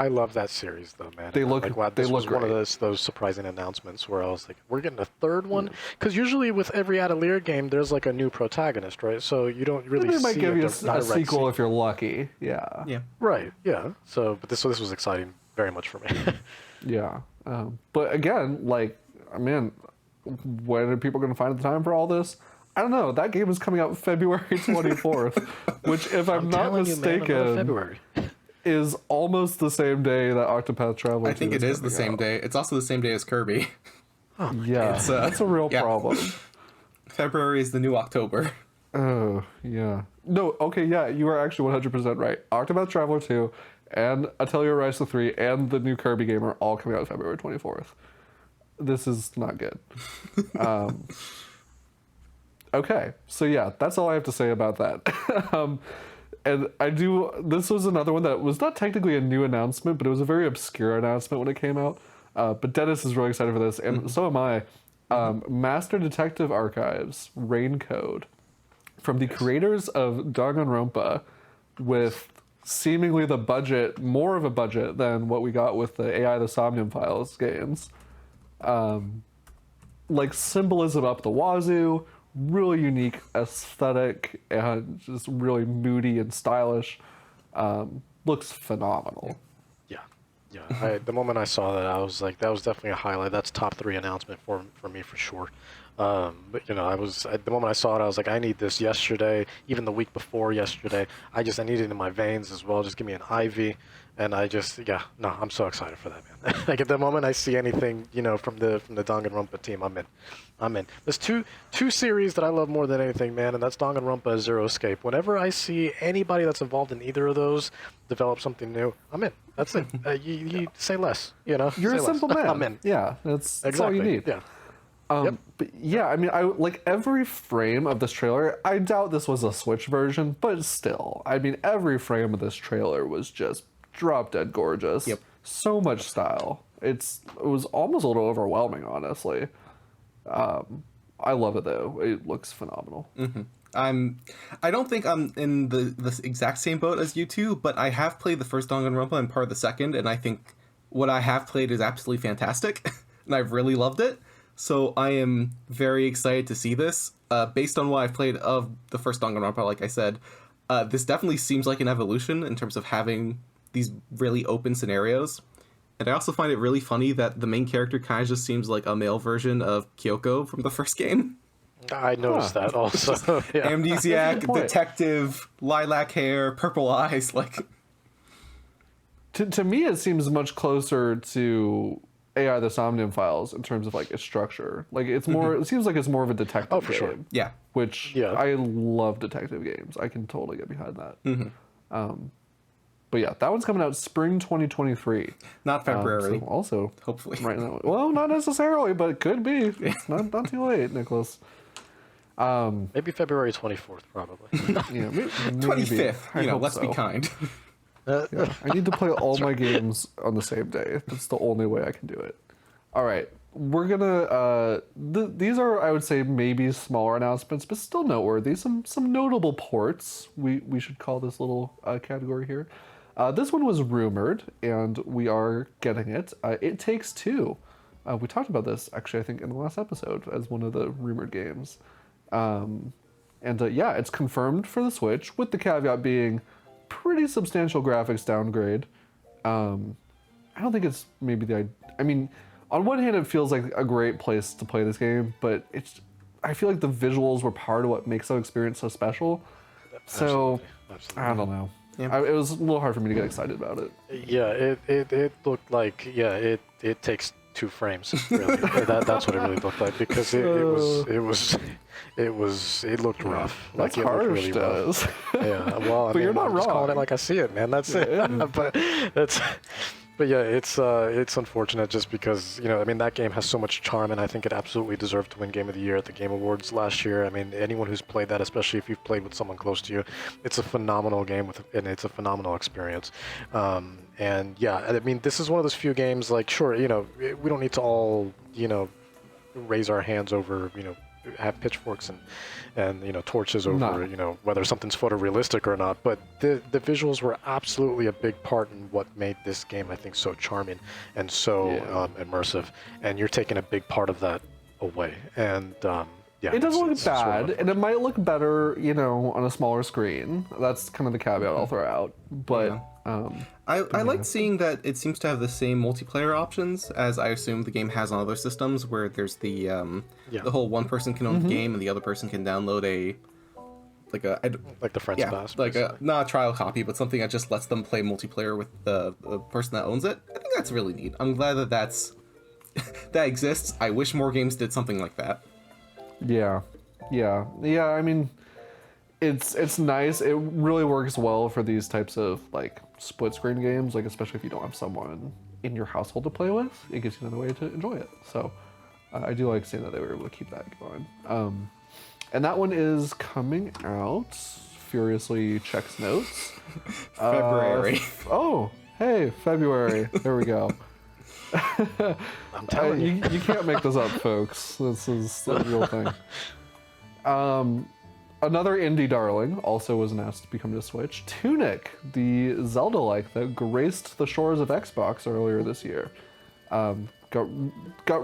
love that series though, man. They And, look- like, wow, they this was look one of great. those surprising announcements where I was like, we're getting a third one, because usually with every Atelier game, there's like a new protagonist, right? So you don't really They see might give you a direct sequel if you're lucky. Yeah. Yeah. Right. Yeah. So, but this was exciting very much for me. Yeah. But again, like, man, when are people going to find the time for all this? I don't know. That game is coming out February 24th, which, if I'm not telling you, man, another mistaken, February. is almost the same day that Octopath Traveler I think 2 it is the coming same out. day. It's also the same day as Kirby. Yeah, It's, that's a real yeah. problem. February is the new October. Oh, yeah. No, okay, yeah, you are actually 100% right. Octopath Traveler 2 and Atelier Ryza 3 and the new Kirby game are all coming out February 24th. This is not good. Okay, so yeah, that's all I have to say about that. And this was another one that was not technically a new announcement, but it was a very obscure announcement when it came out. But Dennis is really excited for this, and so am I. Master Detective Archives, Raincode, from the creators of Danganronpa, with seemingly the budget, more of a budget than what we got with the AI the Somnium Files games. Like symbolism up the wazoo, really unique aesthetic, and just really moody and stylish. Looks phenomenal. Yeah. The moment I saw that, I was like, that was definitely a highlight. That's top 3 announcement for me for sure. But the moment I saw it, I was like, I need this yesterday, even the week before yesterday. I need it in my veins as well. Just give me an IV. And I'm so excited for that, man. Like at the moment I see anything, from the Danganronpa team, I'm in. There's two series that I love more than anything, man, and that's Danganronpa and Zero Escape. Whenever I see anybody that's involved in either of those develop something new, I'm in. That's it. You say less, You're say a simple less. man. I'm in. Yeah, that's all Exactly. you need. Yeah. But yeah, I mean, I like every frame of this trailer. I doubt this was a Switch version, but still, I mean, every frame of this trailer was just drop dead gorgeous. Yep. So much style. It was almost a little overwhelming, honestly. I love it though. It looks phenomenal. I don't think I'm in the exact same boat as you two, but I have played the first Danganronpa and part of the second, and I think what I have played is absolutely fantastic, and I've really loved it. So I am very excited to see this. Based on what I've played of the first Danganronpa, like I said, this definitely seems like an evolution in terms of having these really open scenarios. And I also find it really funny that the main character kind of just seems like a male version of Kyoko from the first game. I noticed that also. Yeah. Amnesiac, point. detective, lilac hair, purple eyes, like... To me, it seems much closer to AI the Somnium Files in terms of like its structure. Like it's more. It seems like it's more of a detective Oh, for game. sure. Yeah. Which Yeah. I love detective games. I can totally get behind that. But yeah, that one's coming out spring 2023. Not February. So also, Hopefully. right now. Well, not necessarily, but it could be. It's not too late, Nicholas. Maybe February 24th, probably. Yeah, maybe, 25th. I hope Let's be so. kind. Yeah, I need to play all my games on the same day. That's the only way I can do it. All right, we're gonna. These are, I would say, maybe smaller announcements, but still noteworthy. Some notable ports. We should call this little category here. This one was rumored, and we are getting it. It Takes Two. We talked about this actually, I think, in the last episode as one of the rumored games. Yeah, it's confirmed for the Switch, with the caveat being pretty substantial graphics downgrade. I don't think it's maybe I mean, on one hand, it feels like a great place to play this game, but I feel like the visuals were part of what makes the experience so special. So, Absolutely. I don't know. Yeah. It was a little hard for me to get excited about it. Yeah, it looked like it takes 2 frames. Really. That's what it really looked like, because it looked rough. That's Like, it harsh, looked really rough. Dennis. Yeah, well, But you're not I'm just calling wrong. it like I see it, man. That's it. But yeah, it's unfortunate just because, I mean, that game has so much charm, and I think it absolutely deserved to win Game of the Year at the Game Awards last year. I mean, anyone who's played that, especially if you've played with someone close to you, it's a phenomenal game and it's a phenomenal experience. And yeah, I mean, this is one of those few games, like, sure, we don't need to all, raise our hands over, have pitchforks and torches over whether something's photorealistic or not. But the visuals were absolutely a big part in what made this game, I think, so charming and so immersive. And you're taking a big part of that away. And it doesn't look bad, and it might look better, on a smaller screen. That's kind of the caveat I'll throw out. But I like seeing that it seems to have the same multiplayer options as I assume the game has on other systems, where there's the whole one person can own the game and the other person can download like the Friends Pass, like not a trial copy, but something that just lets them play multiplayer with the person that owns it. I think that's really neat. I'm glad that that exists. I wish more games did something like that. Yeah. I mean, it's nice. It really works well for these types of like split screen games, like especially if you don't have someone in your household to play with. It gives you another way to enjoy it. So I do like seeing that they were able to keep that going. And that one is coming out. Furiously checks notes. February. Hey, February. There we go. I'm telling you. You can't make this up, folks. This is the real thing. Another indie darling also was announced to be coming to Switch. Tunic, the Zelda-like that graced the shores of Xbox earlier this year. Got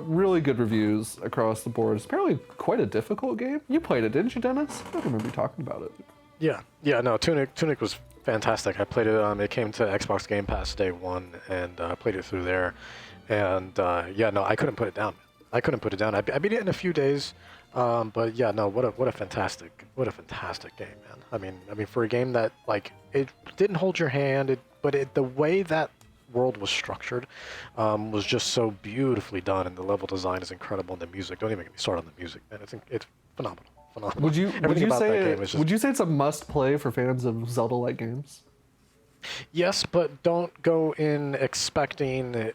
really good reviews across the board. It's apparently quite a difficult game. You played it, didn't you, Dennis? I don't remember you talking about it. Yeah. No, Tunic was fantastic. I played it. It came to Xbox Game Pass day one, and I played it through there. And I couldn't put it down. I beat it in a few days. But yeah, no, what a fantastic game, man. I mean, for a game that like it didn't hold your hand, but the way that world was structured was just so beautifully done, and the level design is incredible, and the music. Don't even get me started on the music, man. It's phenomenal. Would you say it's a must-play for fans of Zelda-like games? Yes, but don't go in expecting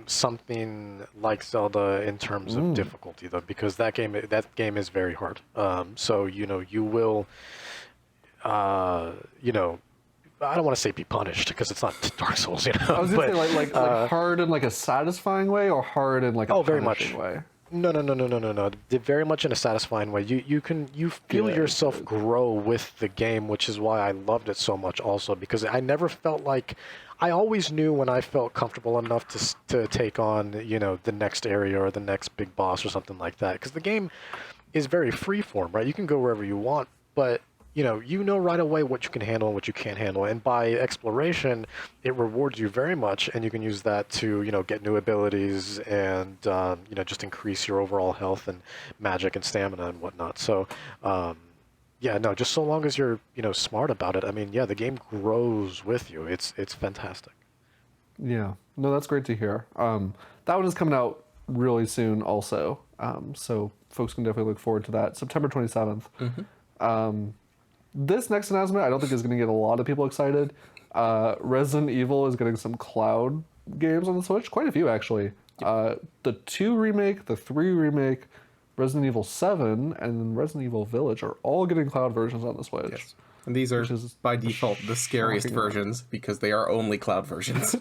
something like Zelda in terms of difficulty, though, because that game is very hard. So you will, I don't want to say be punished because it's not Dark Souls, I was gonna say like hard in like a satisfying way, or hard in like a very punishing much way. No. Very much in a satisfying way. You feel yourself grow with the game, which is why I loved it so much. Also, because I never felt like I always knew when I felt comfortable enough to take on the next area or the next big boss or something like that. Because the game is very freeform, right? You can go wherever you want, but you know right away what you can handle and what you can't handle, and by exploration it rewards you very much, and you can use that to get new abilities and just increase your overall health and magic and stamina and whatnot. So just so long as you're smart about it, I mean, the game grows with you. It's fantastic. Yeah, no, that's great to hear. That one is coming out really soon also, so folks can definitely look forward to that. September 27th. This next announcement I don't think is going to get a lot of people excited. Resident Evil is getting some cloud games on the Switch, quite a few actually. The 2 remake, the 3 remake, Resident Evil 7, and Resident Evil Village are all getting cloud versions on the Switch. Yes. And these are by default the scariest versions because they are only cloud versions.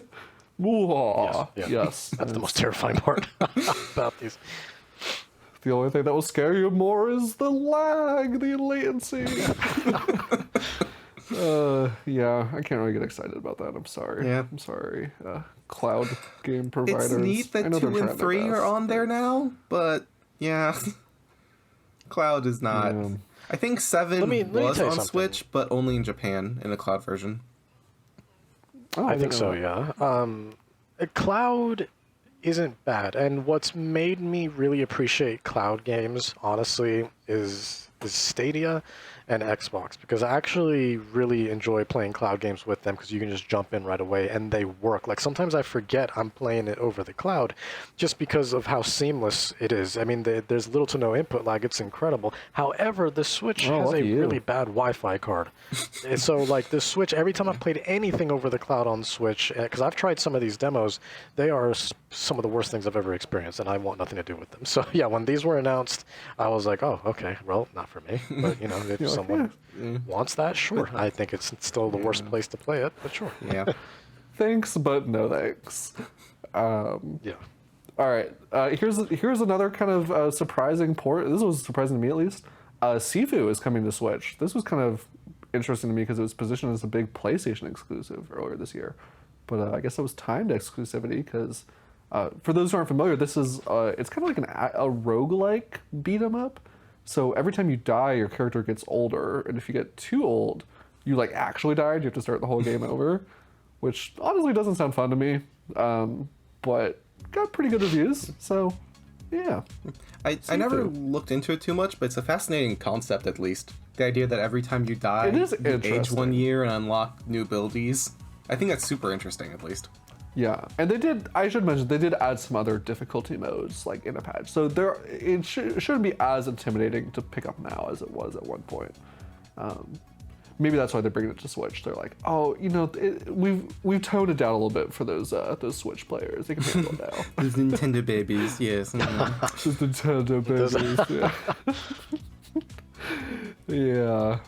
Yes. That's the most terrifying part about these. The only thing that will scare you more is the lag, the latency. I can't really get excited about that. I'm sorry. Yeah. I'm sorry. Cloud game providers. It's neat that 2 and 3 are on there now, but yeah. Cloud is not. Yeah. I think 7 was on Switch, but only in Japan in a cloud version. I think so, yeah. Cloud isn't bad, and what's made me really appreciate cloud games, honestly, is Stadia and Xbox, because I actually really enjoy playing cloud games with them because you can just jump in right away and they work. Like sometimes I forget I'm playing it over the cloud just because of how seamless it is. I mean, there's little to no input lag. It's incredible. However, the Switch has a really bad Wi-Fi card. And so like the Switch, every time I've played anything over the cloud on Switch, because I've tried some of these demos, they are some of the worst things I've ever experienced, and I want nothing to do with them. So yeah, when these were announced, I was like, oh, okay, well, not for me. But if someone wants that, sure. I think it's still the worst place to play it, but sure. Yeah. Thanks, but no thanks. All right. Here's another kind of surprising port. This was surprising to me at least. Sifu is coming to Switch. This was kind of interesting to me because it was positioned as a big PlayStation exclusive earlier this year, but I guess it was timed exclusivity because for those who aren't familiar, this is it's kind of like a roguelike beat 'em up. So every time you die, your character gets older, and if you get too old, you like actually died. You have to start the whole game over, which honestly doesn't sound fun to me. But got pretty good reviews, so yeah. I never looked into it too much, but it's a fascinating concept at least. The idea that every time you die, It is you age interesting. 1 year and unlock new abilities. I think that's super interesting at least. Yeah, and I should mention, they did add some other difficulty modes, like in a patch. So it shouldn't be as intimidating to pick up now as it was at one point. Maybe that's why they're bringing it to Switch. They're like, oh, we've toned it down a little bit for those Switch players. They can handle it now. Those Nintendo babies, yes. Those Nintendo babies, yeah. Yeah.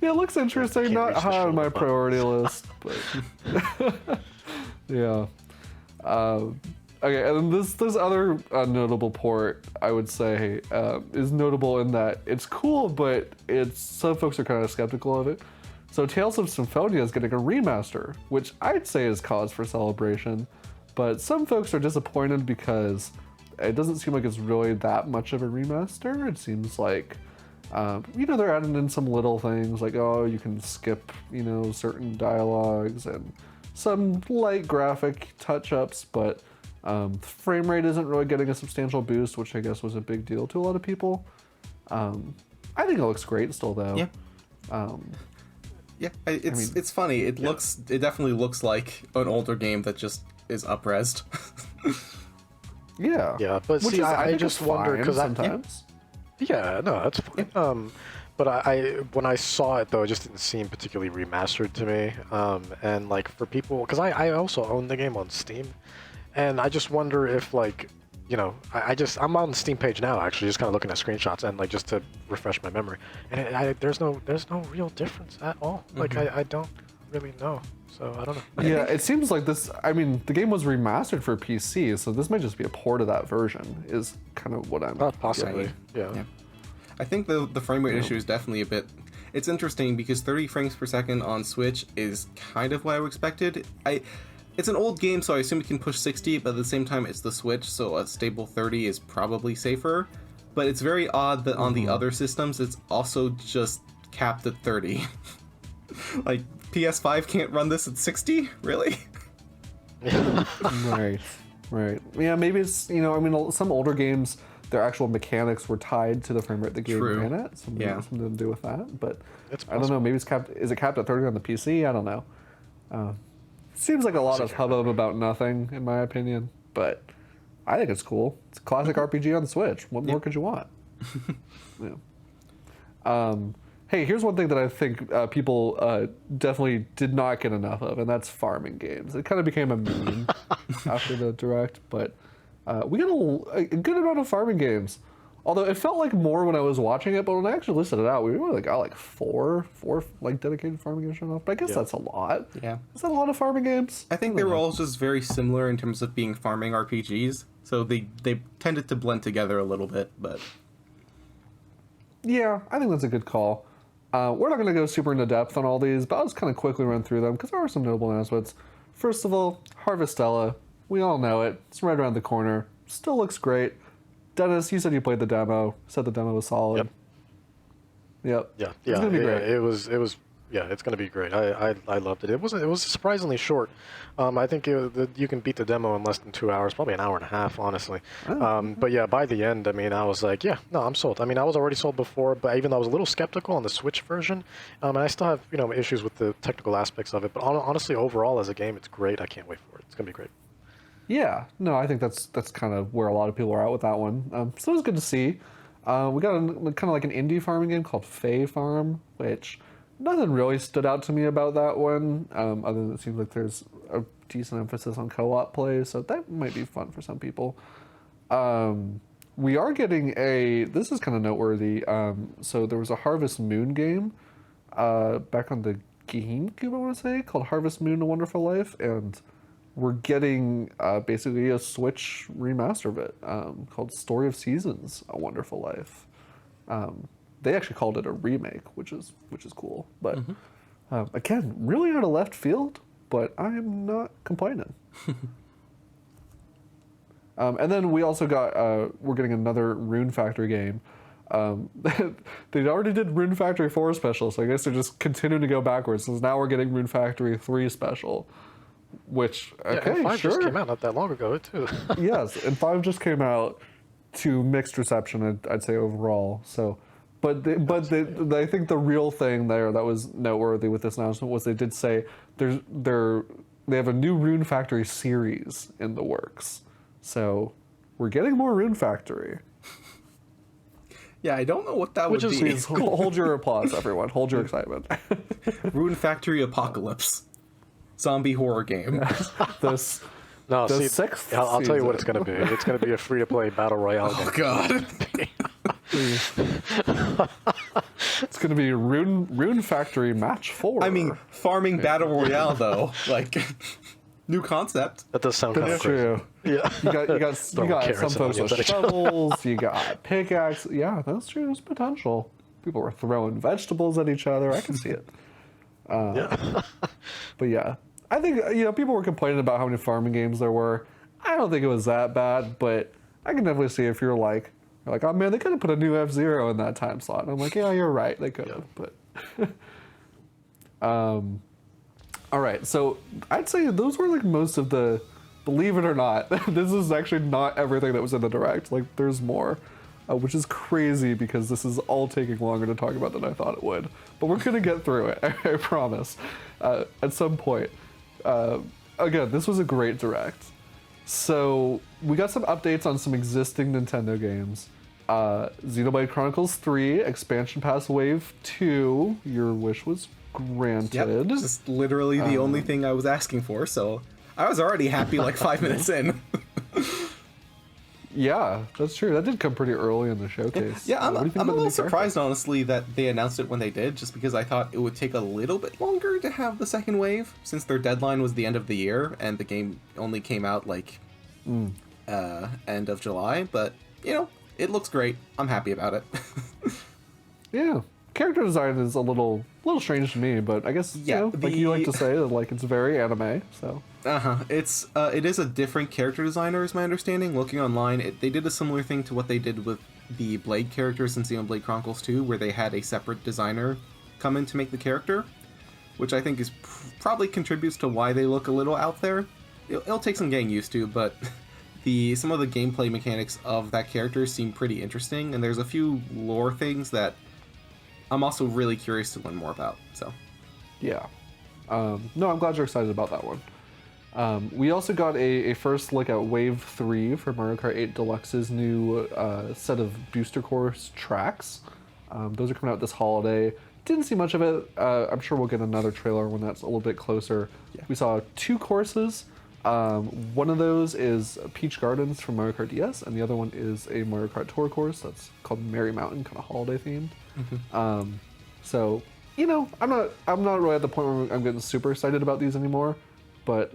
Yeah, it looks interesting. Can't Not reach the high on my shoulder priority list, but yeah. Okay, and then this other notable port, I would say, is notable in that it's cool, but some folks are kind of skeptical of it. So Tales of Symphonia is getting a remaster, which I'd say is cause for celebration, but some folks are disappointed because it doesn't seem like it's really that much of a remaster. It seems like, they're adding in some little things like, oh, you can skip, certain dialogues and some light graphic touch-ups, but frame rate isn't really getting a substantial boost, which I guess was a big deal to a lot of people. I think it looks great still, though. Yeah. It's funny. It definitely looks like an older game that just is up-resed. Yeah. Yeah, but Which see, is, I think just is wonder fine because sometimes. Yeah, no, that's fine. But I when I saw it though, it just didn't seem particularly remastered to me. And like for people, because I also own the game on Steam, and I just wonder if like, I'm on the Steam page now actually, just kind of looking at screenshots and like just to refresh my memory, and there's no real difference at all. Like I don't really know, so I don't know. Yeah, it seems like this. I mean, the game was remastered for PC, so this might just be a port of that version. Is kind of what I'm. Possibly, getting. yeah. I think the frame rate issue is definitely a bit. It's interesting because 30 frames per second on Switch is kind of what I expected. It's an old game, so I assume it can push 60, but at the same time, it's the Switch, so a stable 30 is probably safer. But it's very odd that on the other systems, it's also just capped at 30. Like, PS5 can't run this at 60? Really? Right. Yeah, maybe it's, some older games, their actual mechanics were tied to the frame rate the game ran at. So maybe something to do with that. But I don't know, maybe it's capped. Is it capped at 30 on the PC? I don't know. Seems like a lot of hubbub about nothing, in my opinion. But I think it's cool. It's a classic RPG on the Switch. What more could you want? Yeah. Hey, here's one thing that I think people definitely did not get enough of, and that's farming games. It kind of became a meme after the Direct, but we got a good amount of farming games. Although it felt like more when I was watching it, but when I actually listed it out, we really got like four like dedicated farming games shown off. But I guess that's a lot. Yeah. Is that a lot of farming games? I think they were all just very similar in terms of being farming RPGs, so they tended to blend together a little bit, but... Yeah, I think that's a good call. We're not going to go super into depth on all these, but I'll just kind of quickly run through them because there are some notable announcements. First of all, Harvestella. We all know it. It's right around the corner. Still looks great. Dennis, you said you played the demo. Said the demo was solid. Yep. Yeah. It's gonna be great. It was. Yeah, it's gonna be great. I loved it. It was surprisingly short. I think you can beat the demo in less than 2 hours, probably an hour and a half, honestly. But yeah, by the end, I mean, I was like, yeah, no, I'm sold. I mean, I was already sold before, but even though I was a little skeptical on the Switch version, and I still have issues with the technical aspects of it. But honestly, overall as a game, it's great. I can't wait for it. It's gonna be great. Yeah, no, I think that's kind of where a lot of people are at with that one. So it was good to see. We got kind of like an indie farming game called Fae Farm, which nothing really stood out to me about that one, other than it seems like there's a decent emphasis on co-op play, so that might be fun for some people. We are getting this is kind of noteworthy, so there was a Harvest Moon game back on the GameCube, I want to say, called Harvest Moon: A Wonderful Life, and we're getting basically a Switch remaster of it called Story of Seasons: A Wonderful Life. They actually called it a remake, which is cool. But again, really out of left field, but I'm not complaining. And then we also got we're getting another Rune Factory game. They already did Rune Factory 4 special, so I guess they're just continuing to go backwards. Since now we're getting Rune Factory 3 special, which okay, and 5 sure. just came out not that long ago too. Yes, and 5 just came out to mixed reception, I'd say overall. So, but I think the real thing there that was noteworthy with this announcement was they did say they have a new Rune Factory series in the works. So we're getting more Rune Factory. Yeah, I don't know what that Which would is- be. Please hold your applause, everyone. Hold your excitement. Rune Factory Apocalypse. Zombie horror game. This No, the see, sixth I'll tell you what it's season. going to be. It's going to be a free-to-play battle royale Oh game. god. It's going to be Rune Factory Match 4. I mean, farming battle royale though, like new concept. That does sound kind of that's crazy. true. Yeah. You got Throwing some carrots and folks onions with at each other. shovels. You got pickaxe. Yeah, that's true. There's potential. People were throwing vegetables at each other. I can see it. Yeah. But yeah, I think people were complaining about how many farming games there were. I don't think it was that bad, but I can definitely see if you're like, oh man, they could have put a new F-Zero in that time slot. And I'm like, yeah, you're right, they could have. But all right, so I'd say those were like most of the. Believe it or not, this is actually not everything that was in the Direct. Like, there's more, which is crazy because this is all taking longer to talk about than I thought it would. But we're gonna get through it, I promise. At some point. Again, this was a great Direct. So we got some updates on some existing Nintendo games. Xenoblade Chronicles 3, Expansion Pass Wave 2. Your wish was granted. Yep. Just literally the only thing I was asking for, so I was already happy like 5 minutes in. Yeah, that's true. That did come pretty early in the showcase. Yeah, I'm What do you think a about the little new surprised, honestly, that they announced it when they did, just because I thought it would take a little bit longer to have the second wave, since their deadline was the end of the year, and the game only came out, like, end of July. But, it looks great. I'm happy about it. Yeah, character design is a little strange to me, but I guess Yeah, like you like to say, like it's very anime. So It is a different character designer, is my understanding. Looking online, they did a similar thing to what they did with the Blade characters in Xenoblade Chronicles 2, where they had a separate designer come in to make the character, which I think is probably contributes to why they look a little out there. It'll take some getting used to, but some of the gameplay mechanics of that character seem pretty interesting, and there's a few lore things that I'm also really curious to learn more about. So yeah, no, I'm glad you're excited about that one. We also got a first look at Wave 3 for Mario Kart 8 Deluxe's new set of booster course tracks. Those are coming out this holiday. Didn't see much of it. I'm sure we'll get another trailer when that's a little bit closer. Yeah. We saw 2 courses. One of those is Peach Gardens from Mario Kart DS, and the other one is a Mario Kart Tour course that's called Merry Mountain, kind of holiday themed. So, I'm not really at the point where I'm getting super excited about these anymore. But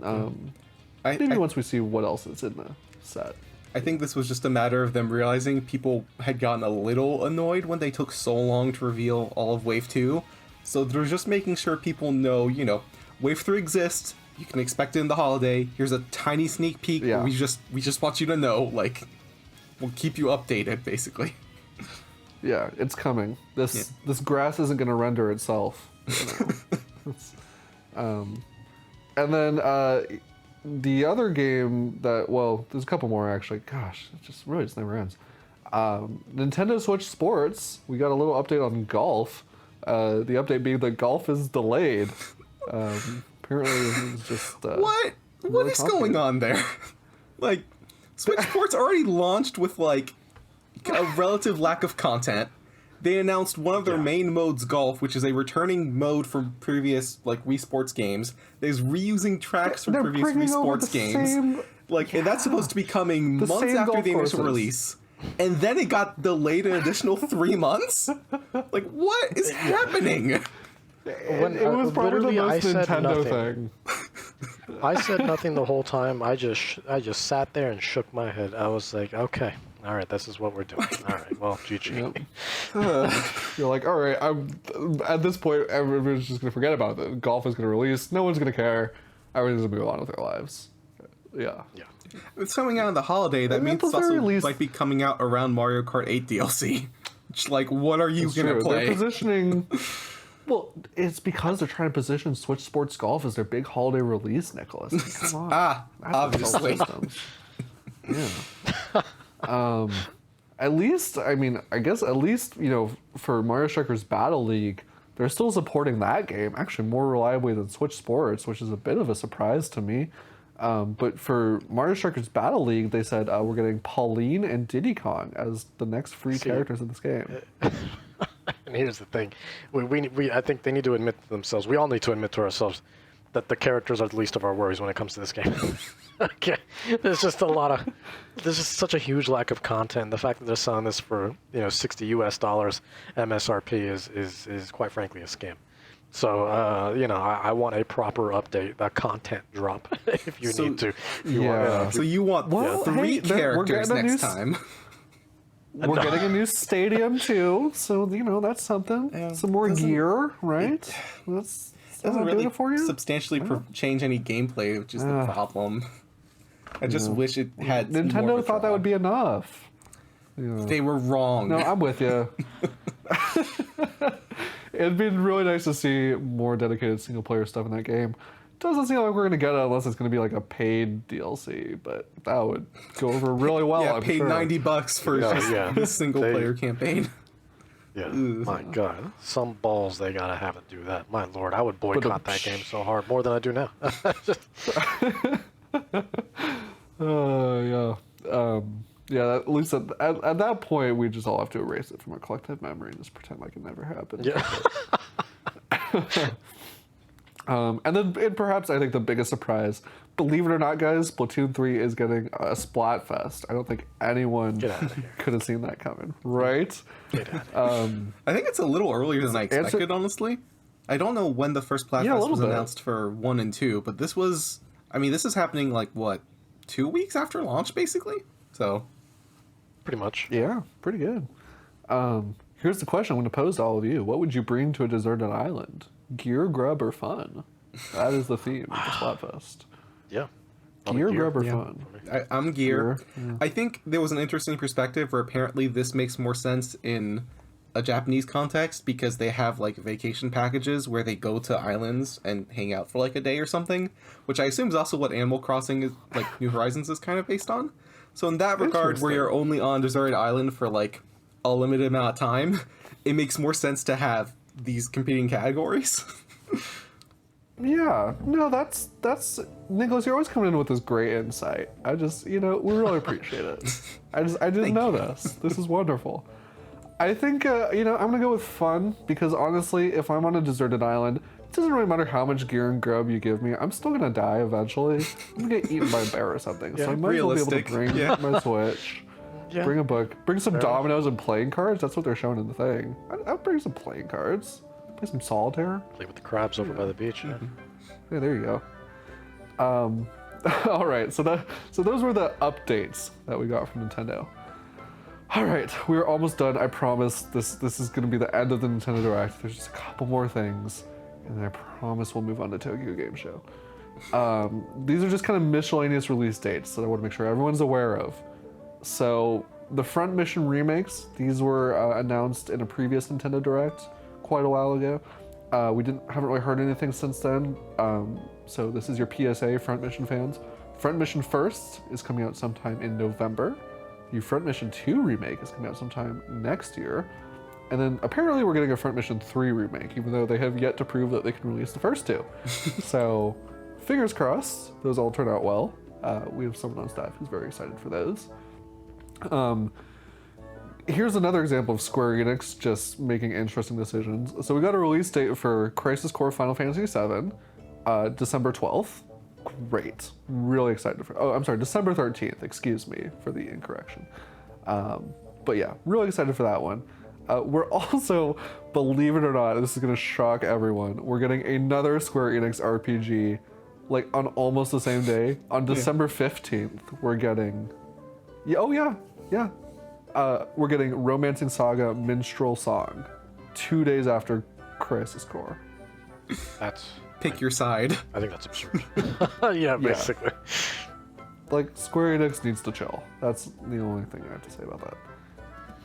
maybe once we see what else is in the set. I think this was just a matter of them realizing people had gotten a little annoyed when they took so long to reveal all of Wave 2. So they're just making sure people know, Wave 3 exists. You can expect it in the holiday. Here's a tiny sneak peek. Yeah. We just want you to know, like, we'll keep you updated, basically. Yeah, it's coming. This grass isn't going to render itself. And then the other game there's a couple more actually. Gosh, it just never ends. Nintendo Switch Sports, we got a little update on golf. The update being that golf is delayed. Apparently it's just... What really is going on there? Like, Switch Sports already launched with, like, a relative lack of content. They announced one of their main modes, golf, which is a returning mode from previous, like, Wii Sports games. There's reusing tracks from previous Wii Sports games. And that's supposed to be coming months after the initial release. And then it got delayed an additional 3 months? Like, what is happening? It was probably the most I said Nintendo nothing. thing. I said nothing the whole time. I just sat there and shook my head. I was like, okay, all right, this is what we're doing. All right, well, GG. You're like, all right, at this point, everyone's just gonna forget about it. Golf is gonna release. No one's gonna care. Everyone's gonna move on with their lives. Yeah. Yeah. It's coming out on the holiday. That means it's also might be coming out around Mario Kart 8 DLC. Just like, what are you gonna play? They're positioning. Well, it's because they're trying to position Switch Sports Golf as their big holiday release, Nicholas. Like, come on. Obviously. Yeah. At least, I guess at least, for Mario Strikers Battle League, they're still supporting that game, actually more reliably than Switch Sports, which is a bit of a surprise to me. But for Mario Strikers Battle League, they said we're getting Pauline and Diddy Kong as the next free characters in this game. And here's the thing, I think they need to admit to themselves. We all need to admit to ourselves that the characters are the least of our worries when it comes to this game. Okay, there's just such a huge lack of content. The fact that they're selling this for $60 MSRP is quite frankly a scam. So I want a proper update, a content drop, if you need to. So you want three characters next time. We're getting a new stadium too, so that's something. Yeah, some more gear, right? That's doesn't really for you? substantially change any gameplay, which is the problem. I just wish it had. Nintendo thought that would be enough. They were wrong. No, I'm with you. It'd been really nice to see more dedicated single player stuff in that game. Doesn't seem like we're gonna get it unless it's gonna be like a paid DLC, but that would go over really well. Yeah, I'm paid sure. $90 for a single player campaign. Yeah, my God, some balls they gotta have to do that. My Lord, I would boycott that game so hard, more than I do now. Yeah. At least at that point, we just all have to erase it from our collective memory and just pretend like it never happened. Yeah. And then perhaps I think the biggest surprise, believe it or not, guys, Splatoon 3 is getting a Splatfest. I don't think anyone could have seen that coming, right? I think it's a little earlier than I expected, honestly. I don't know when the first Splatfest was announced for 1 and 2, but this is happening like, 2 weeks after launch, basically? So, pretty much. Yeah, pretty good. Here's the question I'm going to pose to all of you. What would you bring to a deserted island? Gear, grub, or fun? That is the theme of the Splatfest. Yeah. Gear, grub, or fun? I'm gear. Yeah. I think there was an interesting perspective where apparently this makes more sense in a Japanese context because they have like vacation packages where they go to islands and hang out for like a day or something, which I assume is also what Animal Crossing is, like New Horizons is kind of based on. So in that regard, where you're only on deserted island for like a limited amount of time, it makes more sense to have these competing categories. Yeah, no, that's Nicholas, you're always coming in with this great insight. I just, we really appreciate it. I didn't know this. This is wonderful. I think, I'm gonna go with fun because honestly, if I'm on a deserted island, it doesn't really matter how much gear and grub you give me. I'm still gonna die eventually. I'm gonna get eaten by a bear or something. So I might as well be able to bring my Switch. Yeah. Bring a book. Bring some dominoes and playing cards. That's what they're showing in the thing. I'll bring some playing cards. Play some solitaire. Play with the crabs over by the beach. Yeah. Yeah, there you go. All right. So those were the updates that we got from Nintendo. All right, we're almost done. I promise this is going to be the end of the Nintendo Direct. There's just a couple more things, and then I promise we'll move on to Tokyo Game Show. These are just kind of miscellaneous release dates that I want to make sure everyone's aware of. So the Front Mission remakes, these were announced in a previous Nintendo Direct quite a while ago. We haven't really heard anything since then. So this is your PSA, Front Mission fans. Front Mission First is coming out sometime in November. The Front Mission 2 remake is coming out sometime next year. And then apparently we're getting a Front Mission 3 remake, even though they have yet to prove that they can release the first two. So fingers crossed, those all turn out well. We have someone on staff who's very excited for those. Here's another example of Square Enix just making interesting decisions. So we got a release date for Crisis Core Final Fantasy VII, December 12th. Great. Really excited for... Oh, I'm sorry, December 13th. Excuse me for the incorrection. But yeah, really excited for that one. We're also, believe it or not, this is going to shock everyone, we're getting another Square Enix RPG like on almost the same day, on December 15th, we're getting. Yeah. We're getting Romancing Saga Minstrel Song, 2 days after Crisis Core. That's Pick your side. I think that's absurd. Yeah, basically. Like, Square Enix needs to chill. That's the only thing I have to say about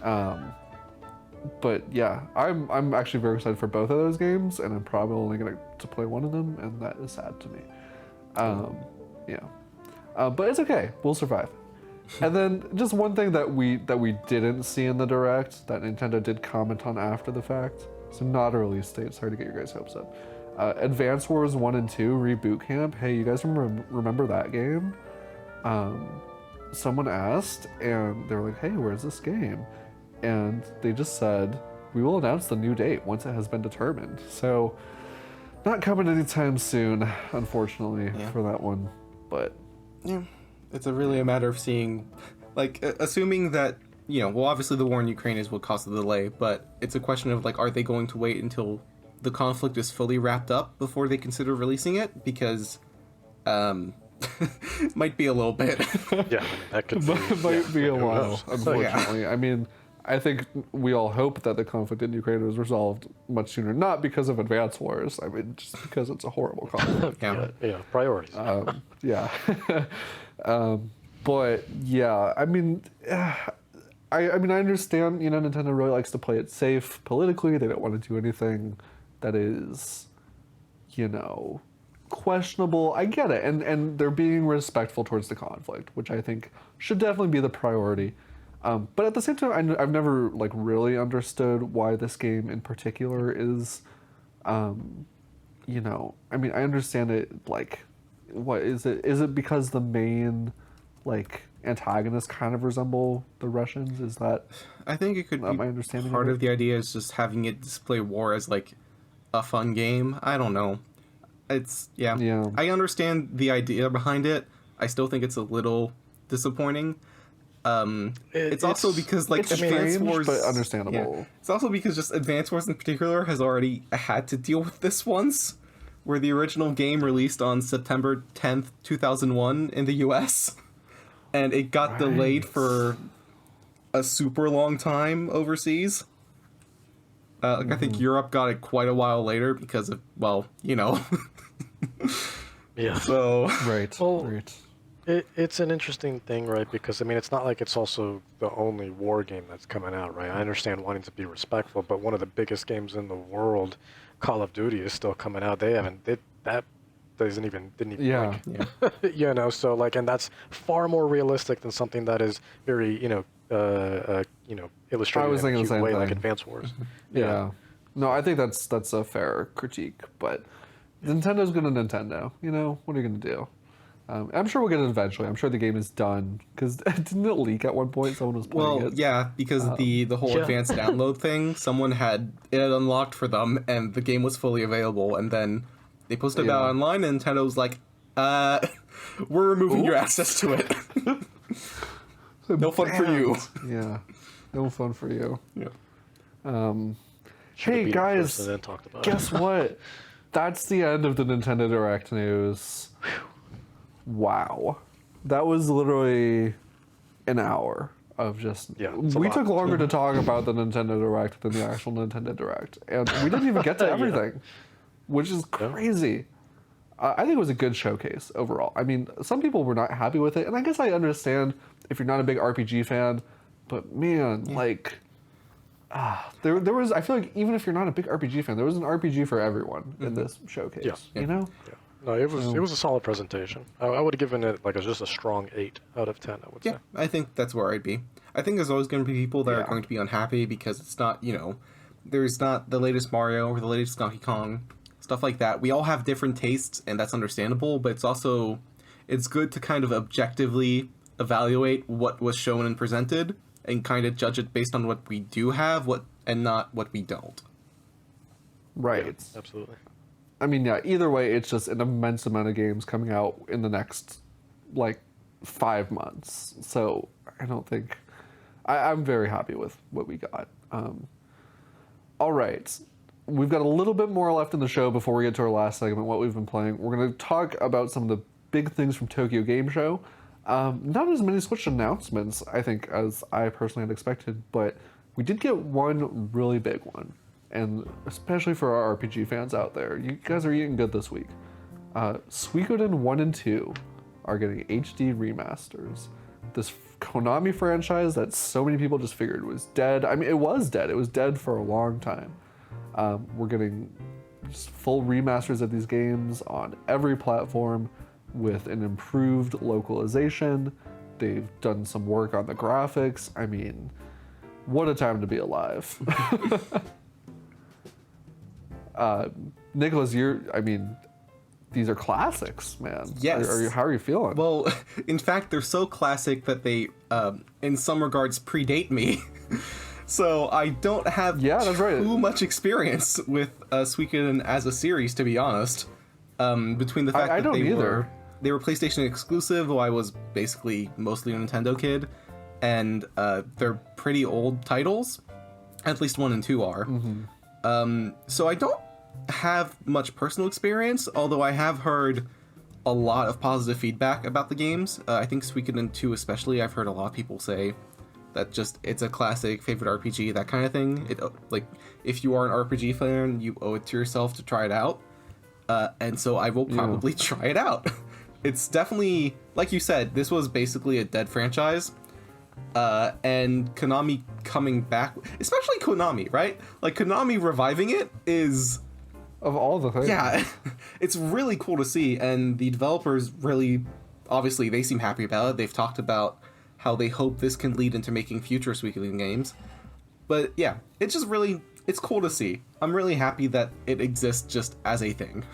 that. But yeah, I'm actually very excited for both of those games, and I'm probably only going to play one of them, and that is sad to me. But it's okay. We'll survive. And then just one thing that we didn't see in the Direct that Nintendo did comment on after the fact. So not a release date. Sorry to get your guys' hopes up. Advance Wars 1 and 2 Reboot Camp. Hey, you guys remember that game? Someone asked, and they were like, hey, where's this game? And they just said, we will announce the new date once it has been determined. So not coming anytime soon, unfortunately, for that one. But yeah, it's really a matter of seeing, like, assuming that, well, obviously the war in Ukraine is what caused the delay, but it's a question of, like, are they going to wait until the conflict is fully wrapped up before they consider releasing it? Because, might be a little bit. Yeah, that could be, might be a while, unfortunately. Yeah. I mean, I think we all hope that the conflict in Ukraine was resolved much sooner, not because of Advance Wars. I mean, just because it's a horrible conflict. Yeah, priorities. Yeah. But yeah, I mean, I understand, Nintendo really likes to play it safe politically. They don't want to do anything that is, questionable. I get it. And they're being respectful towards the conflict, which I think should definitely be the priority. But at the same time, I've never really understood why this game in particular is, I mean, I understand it, what is it? Is it because the main, antagonists kind of resemble the Russians? Is that? I think it could be my understanding part of the idea is just having it display war as, a fun game. I don't know. It's, yeah. I understand the idea behind it. I still think it's a little disappointing. It's also because Advance Wars, but understandable. Yeah. It's also because just Advance Wars in particular has already had to deal with this once, where the original game released on September 10th, 2001 in the US, and it got delayed for a super long time overseas. I think Europe got it quite a while later because of, Yeah. So right. It's an interesting thing, right? Because, I mean, it's not like it's also the only war game that's coming out, right? I understand wanting to be respectful, but one of the biggest games in the world, Call of Duty, is still coming out. That didn't even so, and that's far more realistic than something that is very, illustrated I was thinking in a the same way thing. like Advance Wars. Yeah. No, I think that's a fair critique, but Nintendo's gonna Nintendo. What are you gonna do? I'm sure we'll get it eventually. I'm sure the game is done because didn't it leak at one point? Someone was playing it. Well, yeah, because the whole advanced download thing, someone had it unlocked for them, and the game was fully available. And then they posted about it online, and Nintendo was like, "We're removing your access to it. No fun for you." Yeah, no fun for you. Yeah. Hey guys, guess what? That's the end of the Nintendo Direct news. Wow. That was literally an hour of just... we took longer to talk about the Nintendo Direct than the actual Nintendo Direct. And we didn't even get to everything, which is crazy. I think it was a good showcase overall. I mean, some people were not happy with it, and I guess I understand if you're not a big RPG fan, but man, there was... I feel like even if you're not a big RPG fan, there was an RPG for everyone in this showcase, you know? Yeah. No, it was a solid presentation. I would have given it just a strong 8 out of 10, I would say. Yeah, I think that's where I'd be. I think there's always going to be people that are going to be unhappy because it's not, there's not the latest Mario or the latest Donkey Kong, stuff like that. We all have different tastes, and that's understandable, but it's good to kind of objectively evaluate what was shown and presented and kind of judge it based on what we do have and not what we don't. Right. Yeah, absolutely. I mean, either way, it's just an immense amount of games coming out in the next, 5 months. So I don't think... I'm very happy with what we got. All right. we've got a little bit more left in the show before we get to our last segment, what we've been playing. We're going to talk about some of the big things from Tokyo Game Show. Not as many Switch announcements, I think, as I personally had expected, but we did get one really big one. And especially for our RPG fans out there, you guys are eating good this week. Suikoden 1 and 2 are getting HD remasters. This Konami franchise that so many people just figured was dead. I mean, it was dead. It was dead for a long time. We're getting just full remasters of these games on every platform with an improved localization. They've done some work on the graphics. I mean, what a time to be alive. Nicholas, these are classics, man. Yes. How are you feeling? Well, in fact, they're so classic that they, in some regards, predate me. So I don't have too much experience with Suikoden as a series, to be honest. Between the fact that they were PlayStation exclusive, while I was basically mostly a Nintendo kid, and they're pretty old titles. At least 1 and 2 are. Mm-hmm. So I don't have much personal experience, although I have heard a lot of positive feedback about the games. I think Suikoden 2 especially, I've heard a lot of people say that just it's a classic favorite RPG, that kind of thing. It, like, if you are an RPG fan, you owe it to yourself to try it out. And so I will probably try it out. It's definitely, like you said, this was basically a dead franchise. And Konami coming back, especially Konami, right? Like, Konami reviving it is... Of all the things. Yeah, it's really cool to see, and the developers really, obviously, they seem happy about it. They've talked about how they hope this can lead into making future Suikoden games. But yeah, it's just really, it's cool to see. I'm really happy that it exists just as a thing.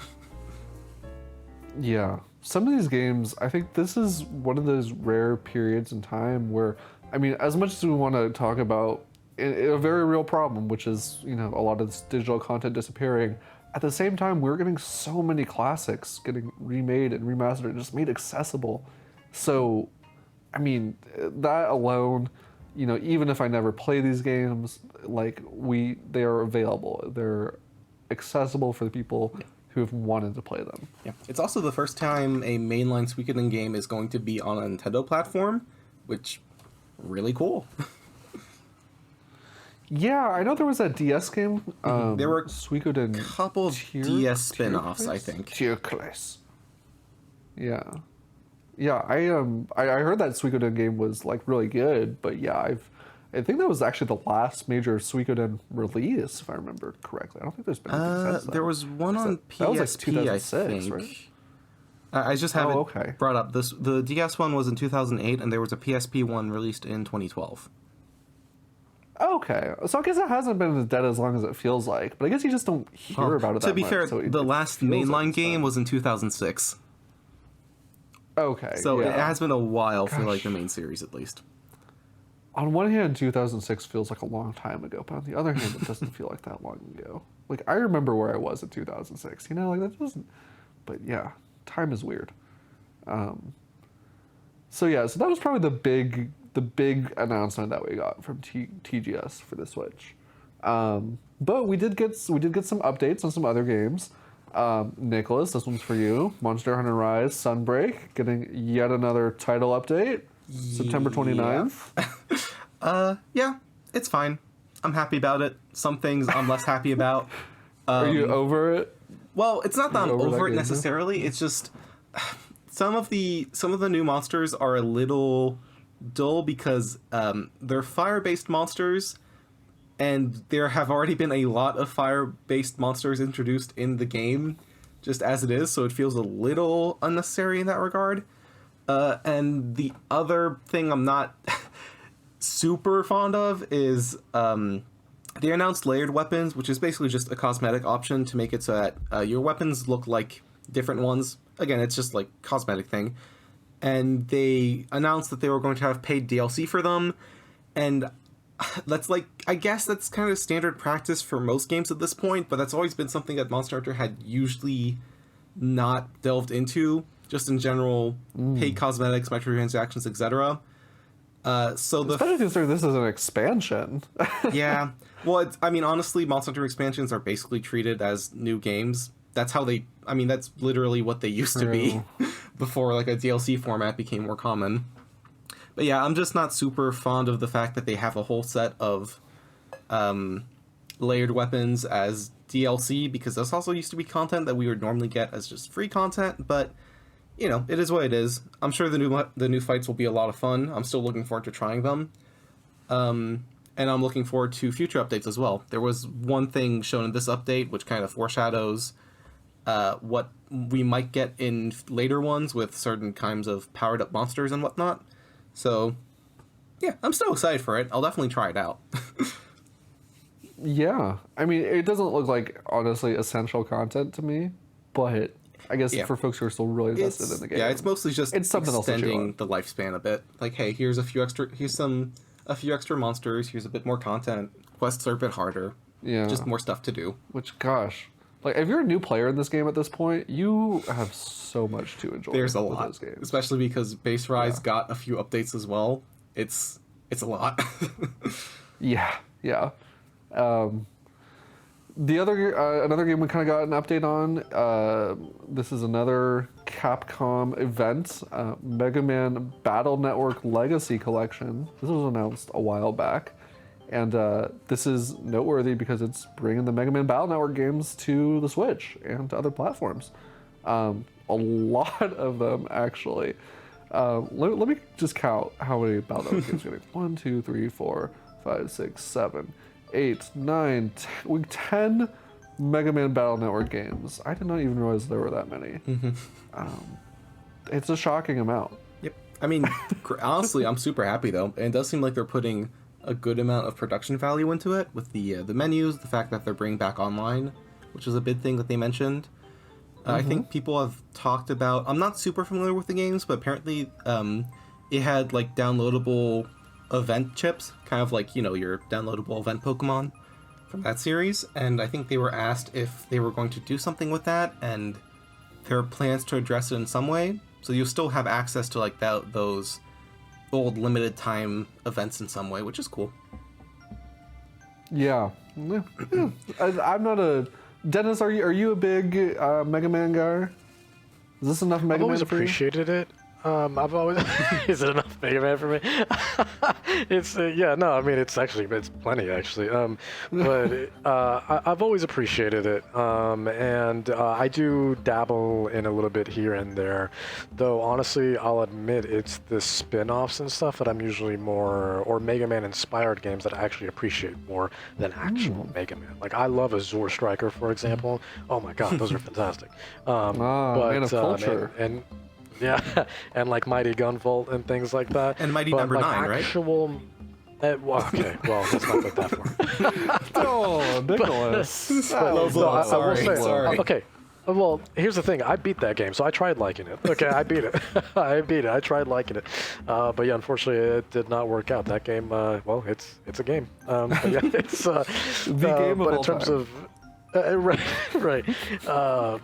Yeah, some of these games, I think this is one of those rare periods in time where, I mean, as much as we want to talk about a very real problem, which is, a lot of this digital content disappearing, at the same time, we're getting so many classics getting remade and remastered and just made accessible. So, I mean, that alone, even if I never play these games, they are available. They're accessible for the people who have wanted to play them. Yeah, it's also the first time a mainline Suikoden game is going to be on a Nintendo platform, which really cool. Yeah, I know there was that DS game. There were Suikoden. a couple of DS spin-offs, I think. Tierclass. Yeah. Yeah, I heard that Suikoden game was really good, but yeah, I think that was actually the last major Suikoden release, if I remember correctly. I don't think there's been anything since then. There was one on PSP, that was 2006, I think. Right? I just have it brought up. The DS one was in 2008, and there was a PSP one released in 2012. Okay, so I guess it hasn't been as dead as long as it feels like, but I guess you just don't hear about it that much. To be fair, so the last mainline game was in 2006. Okay, so it has been a while for the main series, at least. On one hand, 2006 feels like a long time ago, but on the other hand, it doesn't feel like that long ago. I remember where I was in 2006, that doesn't... But yeah, time is weird. So that was probably the big announcement that we got from TGS for the Switch. But we did get some updates on some other games. Nicholas, this one's for you. Monster Hunter Rise Sunbreak getting yet another title update. September 29th. Yeah, it's fine. I'm happy about it. Some things I'm less happy about. Are you over it? Well, it's not that I'm over it necessarily. It's just some of the new monsters are a little dull because they're fire-based monsters, and there have already been a lot of fire-based monsters introduced in the game just as it is, so it feels a little unnecessary in that regard. And the other thing I'm not super fond of is they announced layered weapons, which is basically just a cosmetic option to make it so that your weapons look like different ones. Again, it's just cosmetic thing. And they announced that they were going to have paid DLC for them, and that's I guess that's kind of standard practice for most games at this point, but that's always been something that Monster Hunter had usually not delved into, just in general, paid cosmetics, microtransactions, etc. So the Especially considering this is an expansion. yeah, well, I mean, honestly, Monster Hunter expansions are basically treated as new games. That's how they. I mean, that's literally what they used to be before like a DLC format became more common. But yeah, I'm just not super fond of the fact that they have a whole set of layered weapons as DLC, because this also used to be content that we would normally get as just free content. But you know, it is what it is. I'm sure the new fights will be a lot of fun. I'm still looking forward to trying them. And I'm looking forward to future updates as well. There was one thing shown in this update which kind of foreshadows what we might get in later ones with certain kinds of powered up monsters and whatnot. So, yeah, I'm still excited for it. I'll definitely try it out. Yeah. I mean, it doesn't look like, honestly, essential content to me, but I guess for folks who are still really invested in the game. Yeah, it's mostly just something extending the lifespan a bit. Like, hey, here's a few extra monsters, here's a bit more content, quests are a bit harder. Yeah. Just more stuff to do. Which, gosh, like, if you're a new player in this game at this point, you have so much to enjoy. There's a with lot, those games. especially because Base Rise got a few updates as well. It's a lot. Yeah. The other another game we kind of got an update on. This is another Capcom event, Mega Man Battle Network Legacy Collection. This was announced a while back, and this is noteworthy because it's bringing the Mega Man Battle Network games to the Switch and to other platforms. A lot of them, actually. Let me just count how many Battle Network games we're getting. 1, 2, 3, 4, 5, 6, 7, 8, 9, 10 Mega Man Battle Network games. I did not even realize there were that many. It's a shocking amount. Yep. I mean, honestly, I'm super happy though. And it does seem like they're putting a good amount of production value into it with the menus, the fact that they're bringing back online, which is a big thing that they mentioned. I think people have talked about. I'm not super familiar with the games, but apparently it had like downloadable event chips, kind of like, you know, your downloadable event Pokemon from that series. And I think they were asked if they were going to do something with that, and there are plans to address it in some way. So you'll still have access to like those old limited time events in some way, which is cool. Yeah. I'm not a... Dennis, are you a big Mega Man guy? Is this enough Mega Man I've always for you? appreciated it. I've always... Is it enough Mega Man for me? It's it's plenty actually. But I've always appreciated it, and I do dabble in a little bit here and there. Though honestly, I'll admit it's the spin-offs and stuff that I'm usually more, or Mega Man inspired games that I actually appreciate more than actual Mega Man. Like I love Azure Striker, for example. Oh my God, those are fantastic. Man of culture. And yeah, and like Mighty Gunvolt and things like that. And Mighty But, Number like, 9, right? actual, okay, well, let's not go that far. Oh, Nicholas. Sorry. Okay, well, here's the thing. I beat that game, so I tried liking it. Okay, I beat it. I tried liking it. But yeah, unfortunately, it did not work out. That game, well, it's a game. But yeah, it's The game of but in all terms time. of right.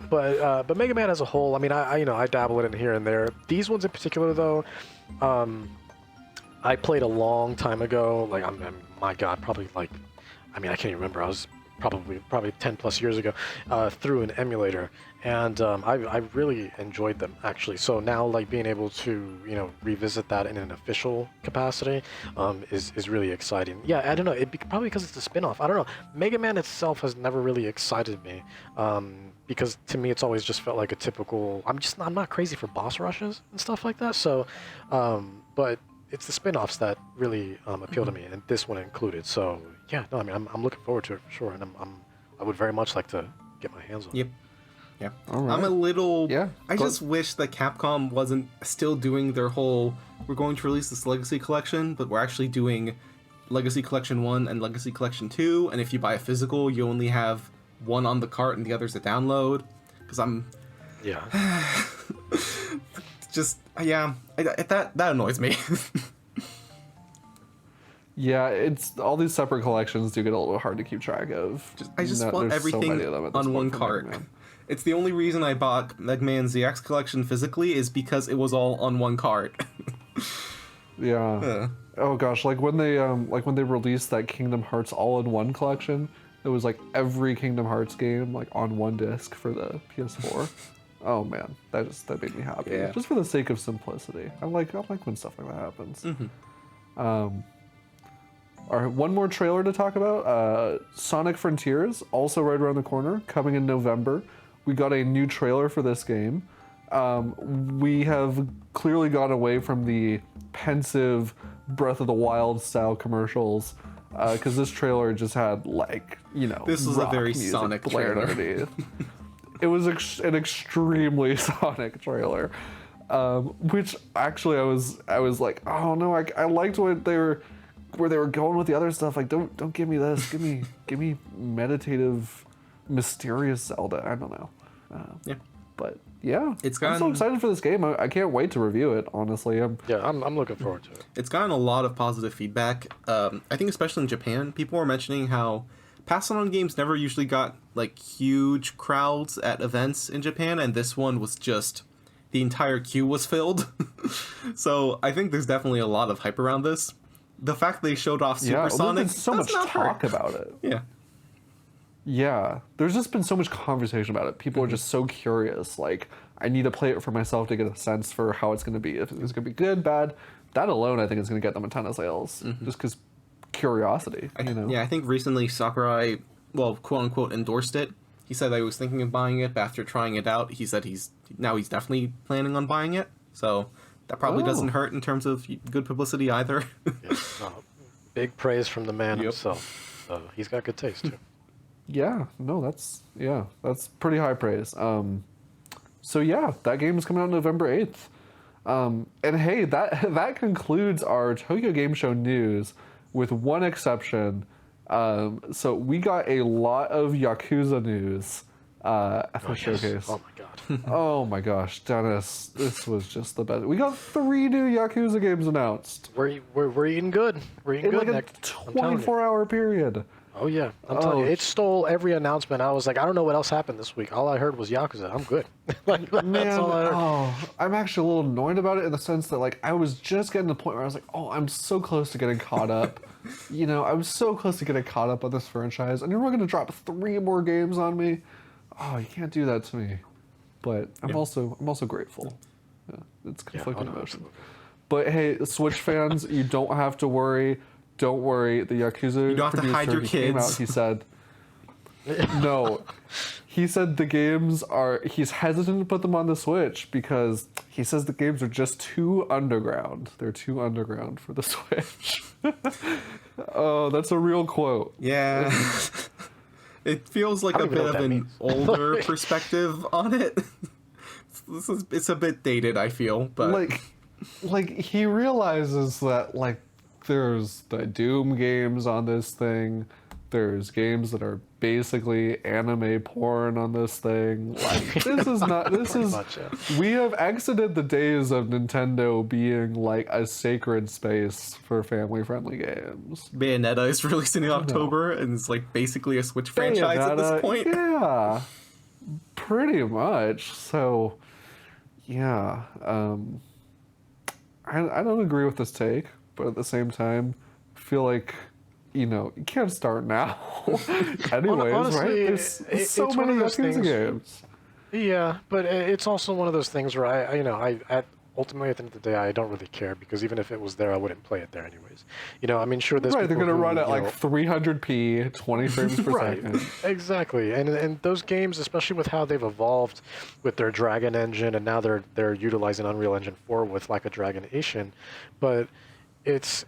But Mega Man as a whole, I mean, I dabble in it here and there. These ones in particular, though, I played a long time ago. Like, my God, probably like, I mean, I can't even remember. I was probably 10 plus years ago through an emulator, and I really enjoyed them actually. So now, like, being able to revisit that in an official capacity is really exciting. Yeah, I don't know. Probably because it's a spin-off. I don't know. Mega Man itself has never really excited me because to me it's always just felt like a typical. I'm not crazy for boss rushes and stuff like that. So, but it's the spin-offs that really appeal to me, and this one included. So yeah, no, I mean I'm looking forward to it for sure, and I would very much like to get my hands on it. Yep. Yeah. All right. I'm a little... Yeah, I go- just wish that Capcom wasn't still doing their whole, we're going to release this Legacy Collection, but we're actually doing Legacy Collection 1 and Legacy Collection 2, and if you buy a physical, you only have one on the cart and the other's a download. Because Yeah. just... Yeah. That annoys me. Yeah, it's all these separate collections do get a little hard to keep track of. I just want there's so everything many of them at this on one point for Mega cart. Man. It's the only reason I bought Mega Man ZX Collection physically is because it was all on one cart. Yeah. Oh gosh, like when they released that Kingdom Hearts All-in-One collection, it was like every Kingdom Hearts game like on one disc for the PS4. Oh man, that made me happy. Yeah. Just for the sake of simplicity. I like when stuff like that happens. All right, one more trailer to talk about. Sonic Frontiers, also right around the corner, coming in November. We got a new trailer for this game. We have clearly gone away from the pensive Breath of the Wild style commercials, because this trailer just had This was a rock very music Sonic blared trailer. underneath. It was an extremely Sonic trailer, which actually I was like, oh no, I liked where they were going with the other stuff. Like, don't give me this. Give me meditative, mysterious Zelda. I don't know. Yeah. But yeah, I'm so gotten- excited for this game. I can't wait to review it. Honestly, I'm looking forward to it. It's gotten a lot of positive feedback. I think especially in Japan, people were mentioning how pass-on games never usually got like huge crowds at events in Japan, and this one was just the entire queue was filled. So I think there's definitely a lot of hype around this. The fact they showed off Supersonic, there's been so much does not talk hurt. about it. Yeah. Yeah, there's just been so much conversation about it. People are just so curious. Like, I need to play it for myself to get a sense for how it's going to be. If it's going to be good, bad. That alone, I think, is going to get them a ton of sales. Just because curiosity, you know? Yeah, I think recently Sakurai, well, quote unquote, endorsed it. He said that he was thinking of buying it, but after trying it out, he said he's definitely planning on buying it. So that probably doesn't hurt in terms of good publicity either. Big praise from the man Yep. himself. So he's got good taste too. Yeah, no, that's pretty high praise. So yeah, that game is coming out November 8th. And hey, that concludes our Tokyo Game Show news, with one exception. So we got a lot of Yakuza news at the showcase. Oh my god. Oh my gosh, Dennis, this was just the best. We got 3 new Yakuza games announced We're eating good. We're eating in good. like a Nick. I'm telling you. 24-hour period. Oh yeah, I'm telling you, it stole every announcement. I was like, I don't know what else happened this week. All I heard was Yakuza. I'm good. Like, Man, that's all I heard. I'm actually a little annoyed about it in the sense that like I was just getting to the point where I was like, oh, I'm so close to getting caught up. I was so close to getting caught up on this franchise, and you're going to drop 3 more games on me. Oh, you can't do that to me. But I'm also grateful. Yeah, it's conflicting emotions. Absolutely. But hey, Switch fans, you don't have to worry. Don't worry. The Yakuza You don't have to hide your producer, he came kids. out, he said, no. He said the games are, he's hesitant to put them on the Switch because he says the games are just too underground. They're too underground for the Switch. Oh, that's a real quote. Yeah. It feels like I a don't even bit know of what that an means. older perspective on it. It's a bit dated, I feel, but like he realizes that like there's the Doom games on this thing. There's games that are basically anime porn on this thing. Like, this is not. This is. much, yeah. We have exited the days of Nintendo being like a sacred space for family-friendly games. Bayonetta is releasing in October and it's like basically a Switch franchise at this Bayonetta, point. Yeah, pretty much. So, yeah, I don't agree with this take, but at the same time, I feel like you can't start now. Anyways, Honestly, right? There's so it's one many of those Yakuza things- games. Yeah, but it's also one of those things where I ultimately at the end of the day I don't really care, because even if it was there I wouldn't play it there anyways. I mean, sure, there's Right, they're people gonna who, run at you like know, 300p, 20 frames per right, second. exactly, and those games, especially with how they've evolved with their Dragon engine, and now they're utilizing Unreal Engine 4 with like a Dragonation, but it's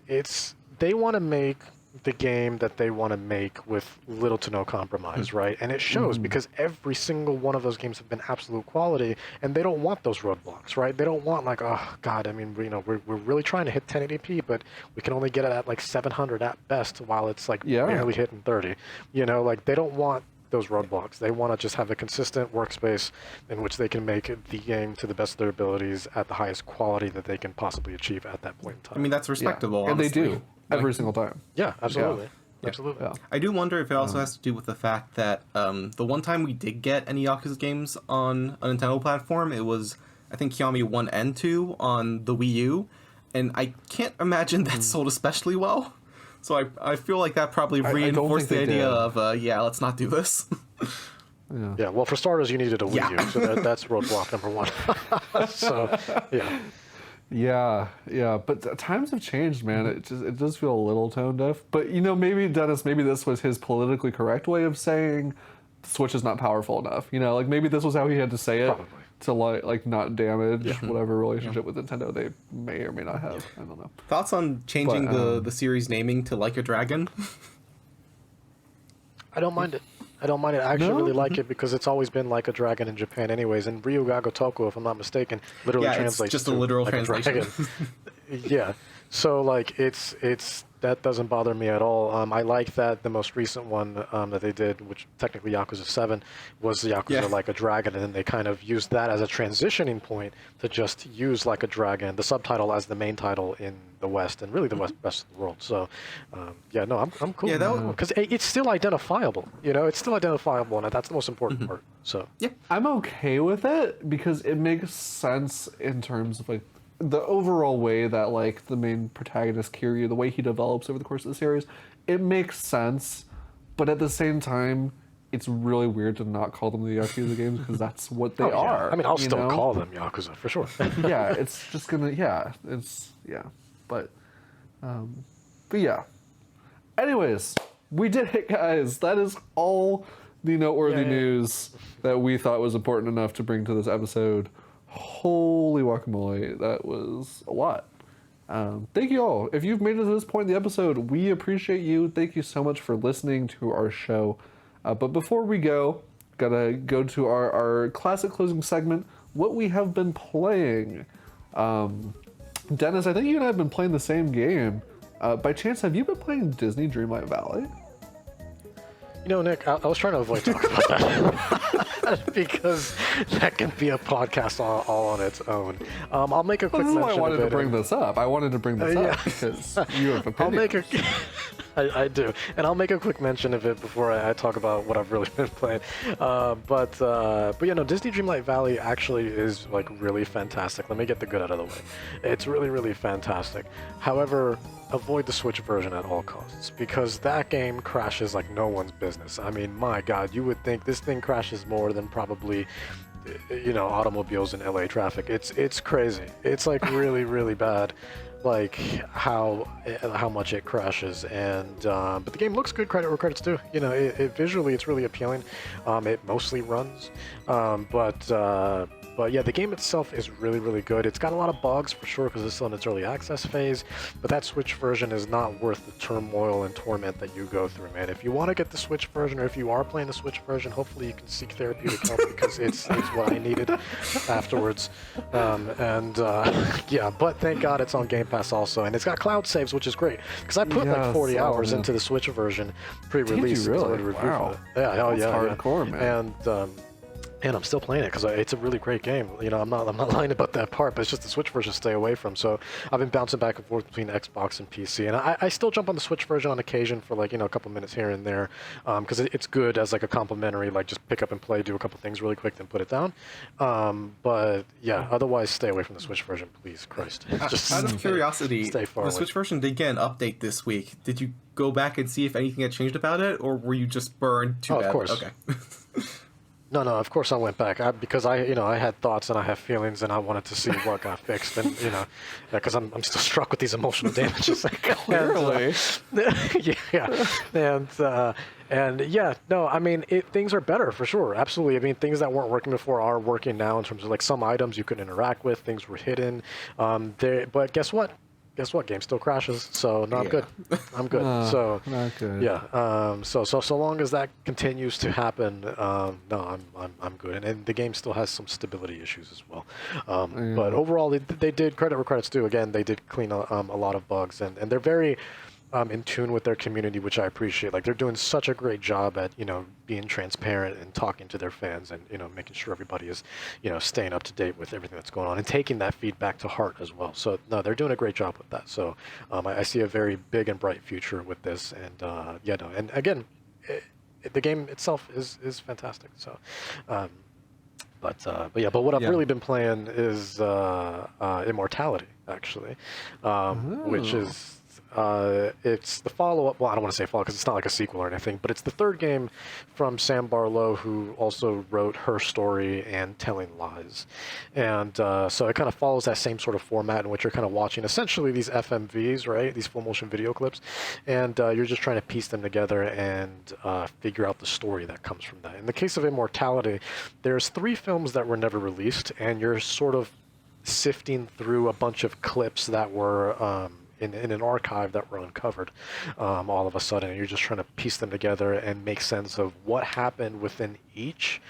they want to make the game that they want to make with little to no compromise, right? And it shows, because every single one of those games have been absolute quality, and they don't want those roadblocks, right? They don't want like, oh god, I mean, we're really trying to hit 1080p, but we can only get it at like 700 at best, while it's like barely hitting 30. Like they don't want those roadblocks. They want to just have a consistent workspace in which they can make the game to the best of their abilities at the highest quality that they can possibly achieve at that point in time. I mean, that's respectable, and they honestly. do every single time. Yeah, absolutely. Yeah. Absolutely. Yeah. I do wonder if it also has to do with the fact that the one time we did get any Yakuza games on a Nintendo platform, it was, I think, Kiwami 1 and 2 on the Wii U, and I can't imagine that sold especially well. So I feel like that probably reinforced the idea of let's not do this. Yeah, well, for starters, you needed a Wii U, so that's roadblock number one. So, yeah. Yeah, but times have changed, man. It does feel a little tone deaf. But maybe Dennis, maybe this was his politically correct way of saying Switch is not powerful enough. Like maybe this was how he had to say it. Probably. To like not damage whatever relationship with Nintendo they may or may not have. I don't know. Thoughts on changing the series naming to Like a Dragon? I don't mind it. I actually really like it because it's always been like a dragon in Japan anyways. And Ryuga Gotoku, if I'm not mistaken, literally translates it's just to a literal like translation. Yeah. So like it's that doesn't bother me at all. I like that the most recent one that they did, which technically Yakuza 7, was Yakuza Like a Dragon, and then they kind of used that as a transitioning point to just use Like a Dragon, the subtitle as the main title in the West and really the rest of the world. So, I'm cool. Yeah, because it's still identifiable. It's still identifiable, and that's the most important part. So yeah, I'm okay with it because it makes sense in terms of like the overall way that like the main protagonist Kiryu, the way he develops over the course of the series, it makes sense, but at the same time, it's really weird to not call them the Yakuza games because that's what they are. I mean, I'll still call them Yakuza for sure. Yeah, it's just gonna but yeah. Anyways, we did it, guys. That is all the noteworthy news that we thought was important enough to bring to this episode. Holy guacamole, that was a lot. Thank you all. If you've made it to this point in the episode, we appreciate you. Thank you so much for listening to our show. But before we go, gotta go to our classic closing segment, what we have been playing. Dennis, I think you and I have been playing the same game. By chance, have you been playing Disney Dreamlight Valley? Nick, I was trying to avoid talking about that because that can be a podcast all on its own. I'll make a quick mention of it. I wanted to bring this up. I wanted to bring this up because you have opinions. I do, and I'll make a quick mention of it before I talk about what I've really been playing. But Disney Dreamlight Valley actually is like really fantastic. Let me get the good out of the way. It's really, really fantastic. However, avoid the Switch version at all costs because that game crashes like no one's business. I mean, my God, you would think this thing crashes more than probably automobiles in LA traffic. It's crazy. It's like really, really bad. Like how much it crashes, and but the game looks good. Credit where credit's due. It visually it's really appealing. It mostly runs, but yeah, the game itself is really, really good. It's got a lot of bugs for sure because it's still in its early access phase, but that Switch version is not worth the turmoil and torment that you go through, man. If you want to get the Switch version, or if you are playing the Switch version, hopefully you can seek therapeutic help because it's what I needed afterwards. But thank God it's on Game Pass also, and it's got cloud saves, which is great because I put like 40 hours into the Switch version pre-release. Did you really? Wow. Yeah, That's hardcore, man. And I'm still playing it because it's a really great game. I'm not lying about that part, but it's just the Switch version to stay away from. So I've been bouncing back and forth between Xbox and PC, and I still jump on the Switch version on occasion for like a couple minutes here and there, because it's good as like a complimentary, like just pick up and play, do a couple things really quick, then put it down. But yeah, otherwise stay away from the Switch version, please. Christ. Just out of curiosity, stay far the away. Switch version did get an update this week. Did you go back and see if anything had changed about it, or were you just burned too bad? Of course. Okay. No, of course I went back because I had thoughts and I have feelings and I wanted to see what got fixed and because I'm still struck with these emotional damages. Clearly. Things are better for sure, absolutely. I mean, things that weren't working before are working now in terms of like some items you could interact with, things were hidden. But guess what? Game still crashes, so I'm good. I'm good. So not good. Yeah. So long as that continues to happen, I'm good. And the game still has some stability issues as well. But overall, they did credit where credit's due. Again, they did clean a lot of bugs, and they're very in tune with their community, which I appreciate. Like they're doing such a great job at being transparent and talking to their fans and making sure everybody is staying up to date with everything that's going on and taking that feedback to heart as well. So no, they're doing a great job with that. So I see a very big and bright future with this. And and again, the game itself is fantastic. So But what I've Yeah. really been playing is Immortality, actually, which is it's the follow-up. Well, I don't want to say follow because it's not like a sequel or anything, but it's the third game from Sam Barlow, who also wrote Her Story and Telling Lies, and so it kind of follows that same sort of format in which you're kind of watching essentially these FMVs, right? These full motion video clips, and you're just trying to piece them together and figure out the story that comes from that. In the case of Immortality, there's 3 films that were never released, and you're sort of sifting through a bunch of clips that were in an archive that were uncovered all of a sudden, and you're just trying to piece them together and make sense of what happened within each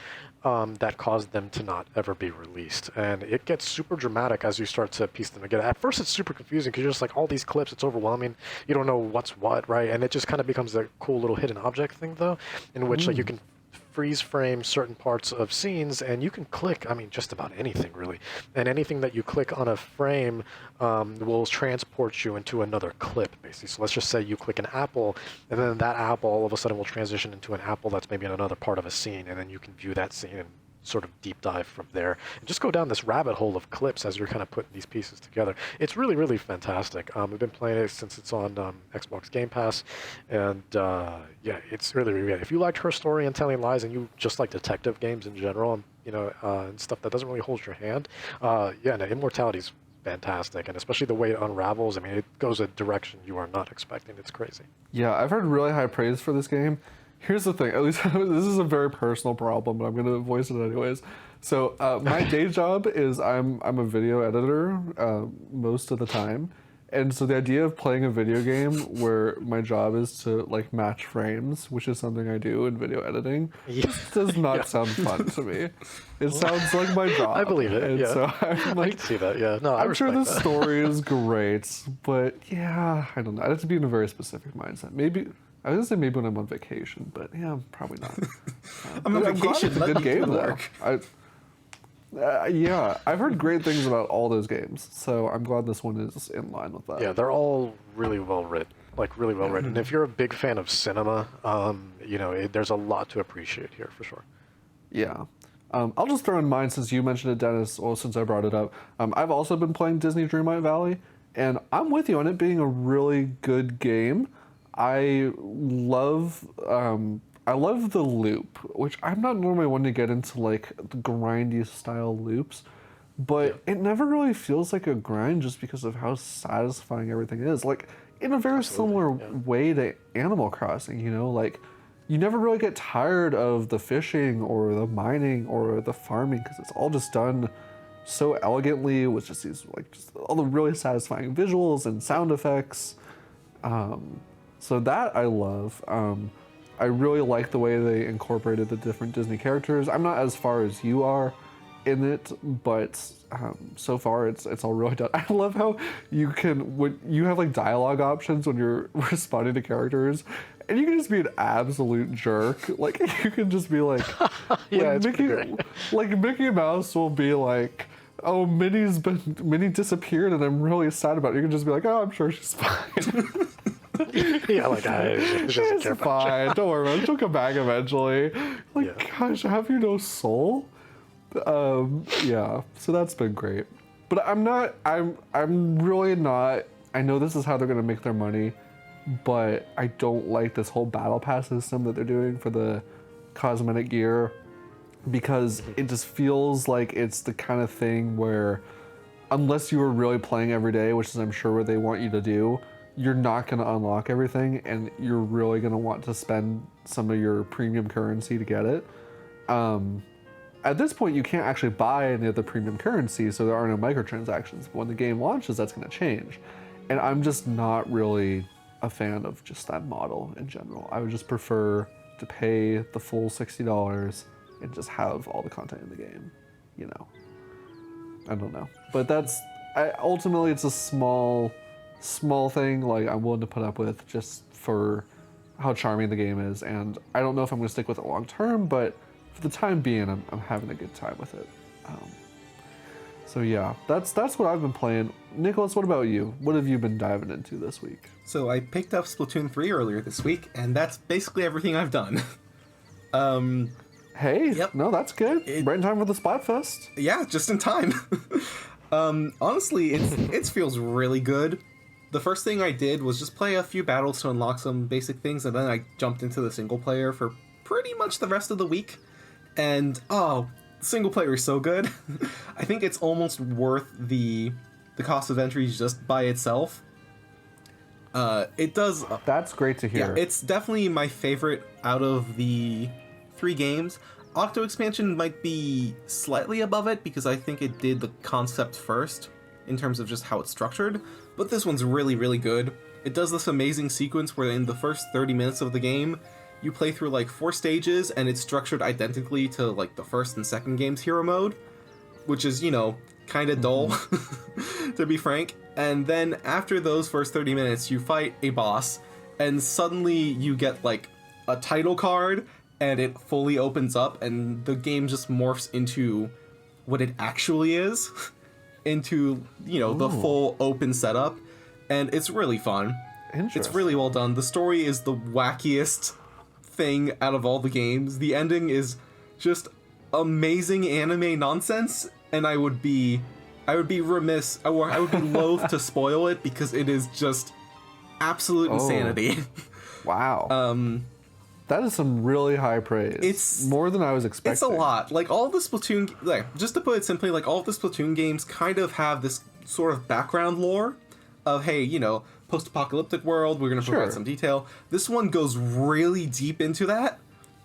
that caused them to not ever be released. And it gets super dramatic as you start to piece them together. At first it's super confusing because you're just like, all these clips, it's overwhelming. You don't know what's what, right? And it just kind of becomes a cool little hidden object thing, though, in which like you can freeze frame certain parts of scenes, and you can click, I mean, just about anything really, and anything that you click on a frame will transport you into another clip, basically. So let's just say you click an apple, and then that apple all of a sudden will transition into an apple that's maybe in another part of a scene, and then you can view that scene and sort of deep dive from there and just go down this rabbit hole of clips as you're kind of putting these pieces together. It's really, really fantastic. I've been playing it since it's on Xbox Game Pass, and yeah, it's really, really good. If you liked Her Story and Telling Lies, and you just like detective games in general, and and stuff that doesn't really hold your hand, yeah, no, Immortality's fantastic, and especially the way it unravels. I mean, it goes a direction you are not expecting. It's crazy. Yeah, I've heard really high praise for this game. Here's the thing, at least this is a very personal problem, but I'm going to voice it anyways. So my day job is I'm a video editor most of the time. And so the idea of playing a video game where my job is to like match frames, which is something I do in video editing, just does not sound fun to me. It sounds like my job. I believe it. And Yeah, so I'm like, I can see that. Yeah, no, I'm sure the respect that. story is great, but yeah, I don't know. I'd have to be in a very specific mindset. Maybe I was gonna say maybe when I'm on vacation, but yeah, probably not. I'm on But glad vacation. it's a Let good me do game the though. work. Yeah, I've heard great things about all those games, so I'm glad this one is in line with that. Yeah, they're all really well written, like really well written. And if you're a big fan of cinema, there's a lot to appreciate here for sure. Yeah. I'll just throw in mine since you mentioned it, Dennis, or since I brought it up. I've also been playing Disney Dreamlight Valley, and I'm with you on it being a really good game. I love the loop, which I'm not normally one to get into like the grindy style loops, but it never really feels like a grind just because of how satisfying everything is. Like in a very similar way to Animal Crossing, like you never really get tired of the fishing or the mining or the farming because it's all just done so elegantly with just these just all the really satisfying visuals and sound effects. So that I love. I really like the way they incorporated the different Disney characters. I'm not as far as you are in it, but so far it's all really done. I love how when you have like dialogue options when you're responding to characters, and you can just be an absolute jerk. Like you can just be like, Yeah, it's pretty great. like Mickey Mouse will be like, oh, Minnie disappeared and I'm really sad about it. You can just be like, oh, I'm sure she's fine. Yeah, like she doesn't care It's about you. fine. Don't worry about it. She'll come back eventually. Like, Yeah. gosh, have you no soul? Yeah. So that's been great. But I'm really not. I know this is how they're gonna make their money, but I don't like this whole battle pass system that they're doing for the cosmetic gear because it just feels like it's the kind of thing where unless you were really playing every day, which is I'm sure what they want you to do, you're not going to unlock everything and you're really going to want to spend some of your premium currency to get it. At this point, you can't actually buy any of the premium currency, so there are no microtransactions. But when the game launches, that's going to change. And I'm just not really a fan of just that model in general. I would just prefer to pay the full $60 and just have all the content in the game, I don't know. But ultimately it's a small thing like I'm willing to put up with just for how charming the game is, and I don't know if I'm going to stick with it long term, but for the time being I'm having a good time with it. So yeah, that's what I've been playing. Nicholas, what about you? What have you been diving into this week? So I picked up Splatoon 3 earlier this week, and that's basically everything I've done. Hey, Yep. no, that's good. Right in time for the Splatfest. Yeah, just in time. Honestly, it feels really good. The first thing I did was just play a few battles to unlock some basic things, and then I jumped into the single player for pretty much the rest of the week. And single player is so good. I think it's almost worth the cost of entry just by itself. It does. That's great to hear. Yeah, it's definitely my favorite out of the 3 games. Octo Expansion might be slightly above it because I think it did the concept first in terms of just how it's structured, but this one's really, really good. It does this amazing sequence where in the first 30 minutes of the game, you play through like 4 stages and it's structured identically to like the first and second game's hero mode, which is, kind of dull, to be frank. And then after those first 30 minutes, you fight a boss and suddenly you get like a title card and it fully opens up and the game just morphs into what it actually is, into, the full open setup. And it's really fun. It's really well done. The story is the wackiest thing out of all the games. The ending is just amazing anime nonsense, and I would be remiss, or I would be loath to spoil it because it is just absolute insanity. Wow. That is some really high praise. It's more than I was expecting. It's a lot. Like all the Splatoon, just to put it simply, like all of the Splatoon games kind of have this sort of background lore of, hey, post-apocalyptic world, we're going to provide some detail. This one goes really deep into that,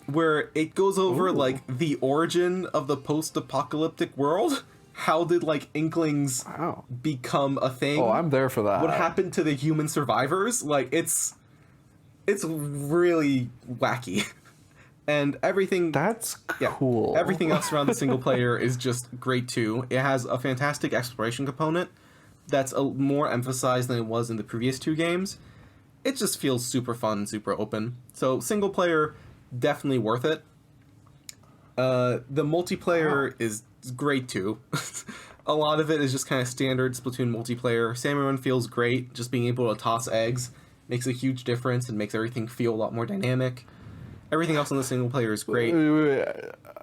where it goes over like the origin of the post-apocalyptic world. How did like Inklings become a thing? Oh, I'm there for that. What happened to the human survivors? Like it's really wacky. And everything... That's cool. Yeah, everything else around the single player is just great too. It has a fantastic exploration component that's more emphasized than it was in the previous 2 games. It just feels super fun, super open. So single player, definitely worth it. The multiplayer is great too. A lot of it is just kind of standard Splatoon multiplayer. Salmon Run feels great. Just being able to toss eggs makes a huge difference and makes everything feel a lot more dynamic. Everything else in the single player is great. Wait.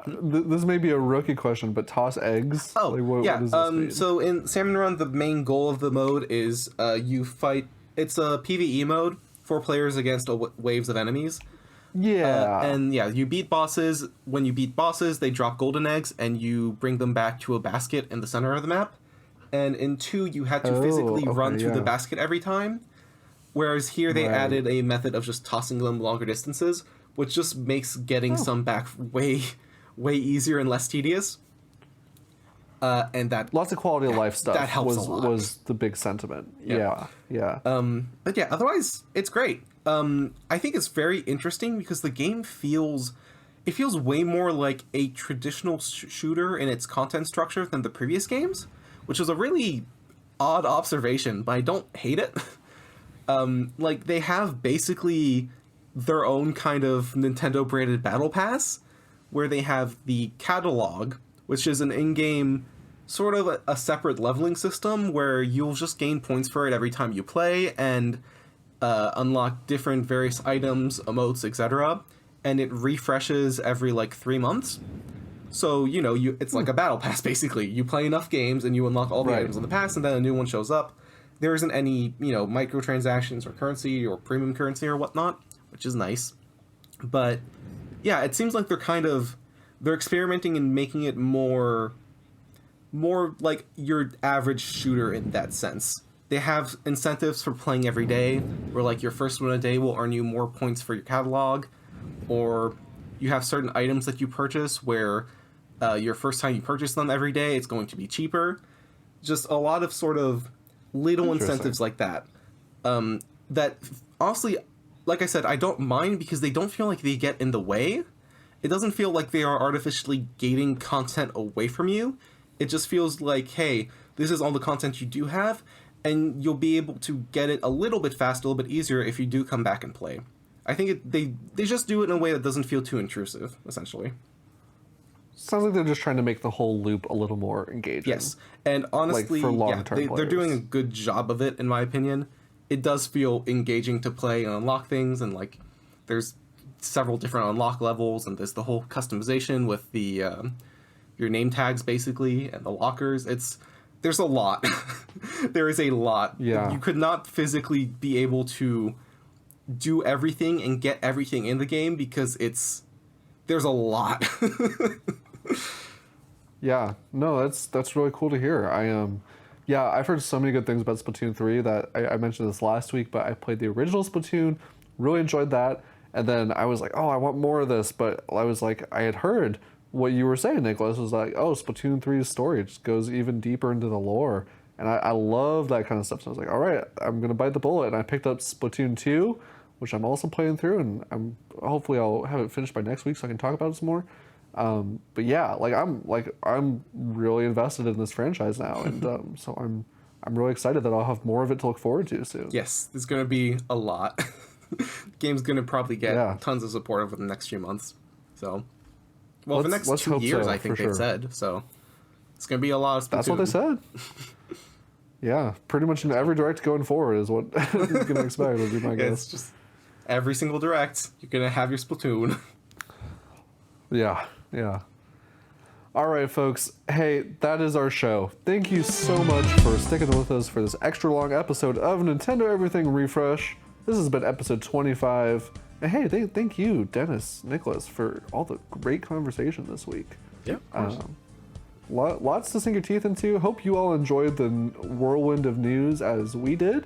This may be a rookie question, but toss eggs? Oh, like, what does this mean? So in Salmon Run, the main goal of the mode is you fight... It's a PvE mode, 4 players against waves of enemies. Yeah. You beat bosses. When you beat bosses, they drop golden eggs, and you bring them back to a basket in the center of the map. And in 2, you had to physically run through the basket every time. Whereas here, they added a method of just tossing them longer distances, which just makes getting some back way easier and less tedious. And that lots of quality of life stuff that helps a lot. Was the big sentiment. Yeah. But yeah, otherwise it's great. I think it's very interesting because the game feels way more like a traditional shooter in its content structure than the previous games, which was a really odd observation, but I don't hate it. Like they have basically their own kind of Nintendo branded battle pass, where they have the catalog, which is an in-game sort of a separate leveling system where you'll just gain points for it every time you play and unlock different various items, emotes, etc. And it refreshes every like 3 months. So, it's like a battle pass basically. You play enough games and you unlock all the items in the past and then a new one shows up. There isn't any, microtransactions or currency or premium currency or whatnot, which is nice. But yeah, it seems like they're experimenting and making it more like your average shooter in that sense. They have incentives for playing every day, where like your first one a day will earn you more points for your catalog, or you have certain items that you purchase where your first time you purchase them every day, it's going to be cheaper. Just a lot of sort of little incentives like that. That honestly, like I said, I don't mind because they don't feel like they get in the way. It doesn't feel like they are artificially gating content away from you. It just feels like, hey, this is all the content you do have, and you'll be able to get it a little bit faster, a little bit easier if you do come back and play. I think they just do it in a way that doesn't feel too intrusive, essentially. Sounds like they're just trying to make the whole loop a little more engaging. Yes, and honestly, like for they're doing a good job of it, in my opinion. It does feel engaging to play and unlock things, and like there's several different unlock levels, and there's the whole customization with the your name tags basically and the lockers. There's a lot. There is a lot. Yeah. You could not physically be able to do everything and get everything in the game because there's a lot. Yeah, no, that's really cool to hear. Yeah, I've heard so many good things about Splatoon 3 that I mentioned this last week, but I played the original Splatoon, really enjoyed that, and then I was like, oh, I want more of this, but I was like, I had heard what you were saying, Nicholas, was like, oh, Splatoon 3's story just goes even deeper into the lore, and I love that kind of stuff, so I was like, all right, I'm going to bite the bullet, and I picked up Splatoon 2, which I'm also playing through, and hopefully I'll have it finished by next week so I can talk about it some more. But yeah, I'm really invested in this franchise now, and so I'm really excited that I'll have more of it to look forward to soon. Yes, there's gonna be a lot. Game's gonna probably get tons of support over the next few months. So, well, the next 2 years, I think they've said. So, it's gonna be a lot of Splatoon. That's what they said. Yeah, pretty much in every direct going forward is what you can expect. Would be my guess. It's just every single direct, you're gonna have your Splatoon. Yeah. All right, folks. Hey, that is our show. Thank you so much for sticking with us for this extra long episode of Nintendo Everything Refresh. This has been episode 25. And hey, thank you, Dennis, Nicholas, for all the great conversation this week. Yeah, of course. Lots to sink your teeth into. Hope you all enjoyed the whirlwind of news as we did.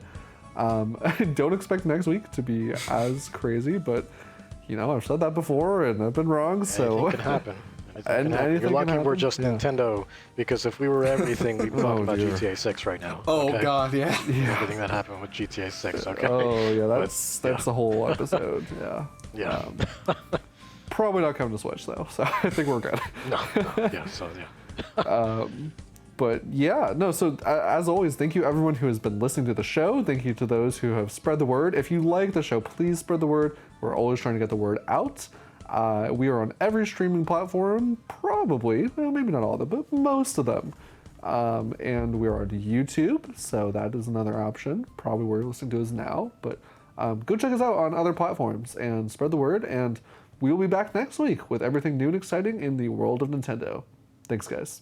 I don't expect next week to be as crazy, but I've said that before and I've been wrong, so... Anything can happen. Anything You're lucky can we're happen. just Nintendo, because if we were everything, we'd be talking about dear. GTA 6 right now. Oh, okay? God, yeah. Everything that happened with GTA 6, okay? Oh, yeah, that's the whole episode, yeah. Yeah. Probably not coming to Switch, though, so I think we're good. No, yeah, so yeah. But yeah, no, so as always, thank you everyone who has been listening to the show. Thank you to those who have spread the word. If you like the show, please spread the word. We're always trying to get the word out. We are on every streaming platform, probably, well, maybe not all of them, but most of them. And we're on YouTube, so that is another option. Probably where you're listening to us now, but go check us out on other platforms and spread the word. And we will be back next week with everything new and exciting in the world of Nintendo. Thanks, guys.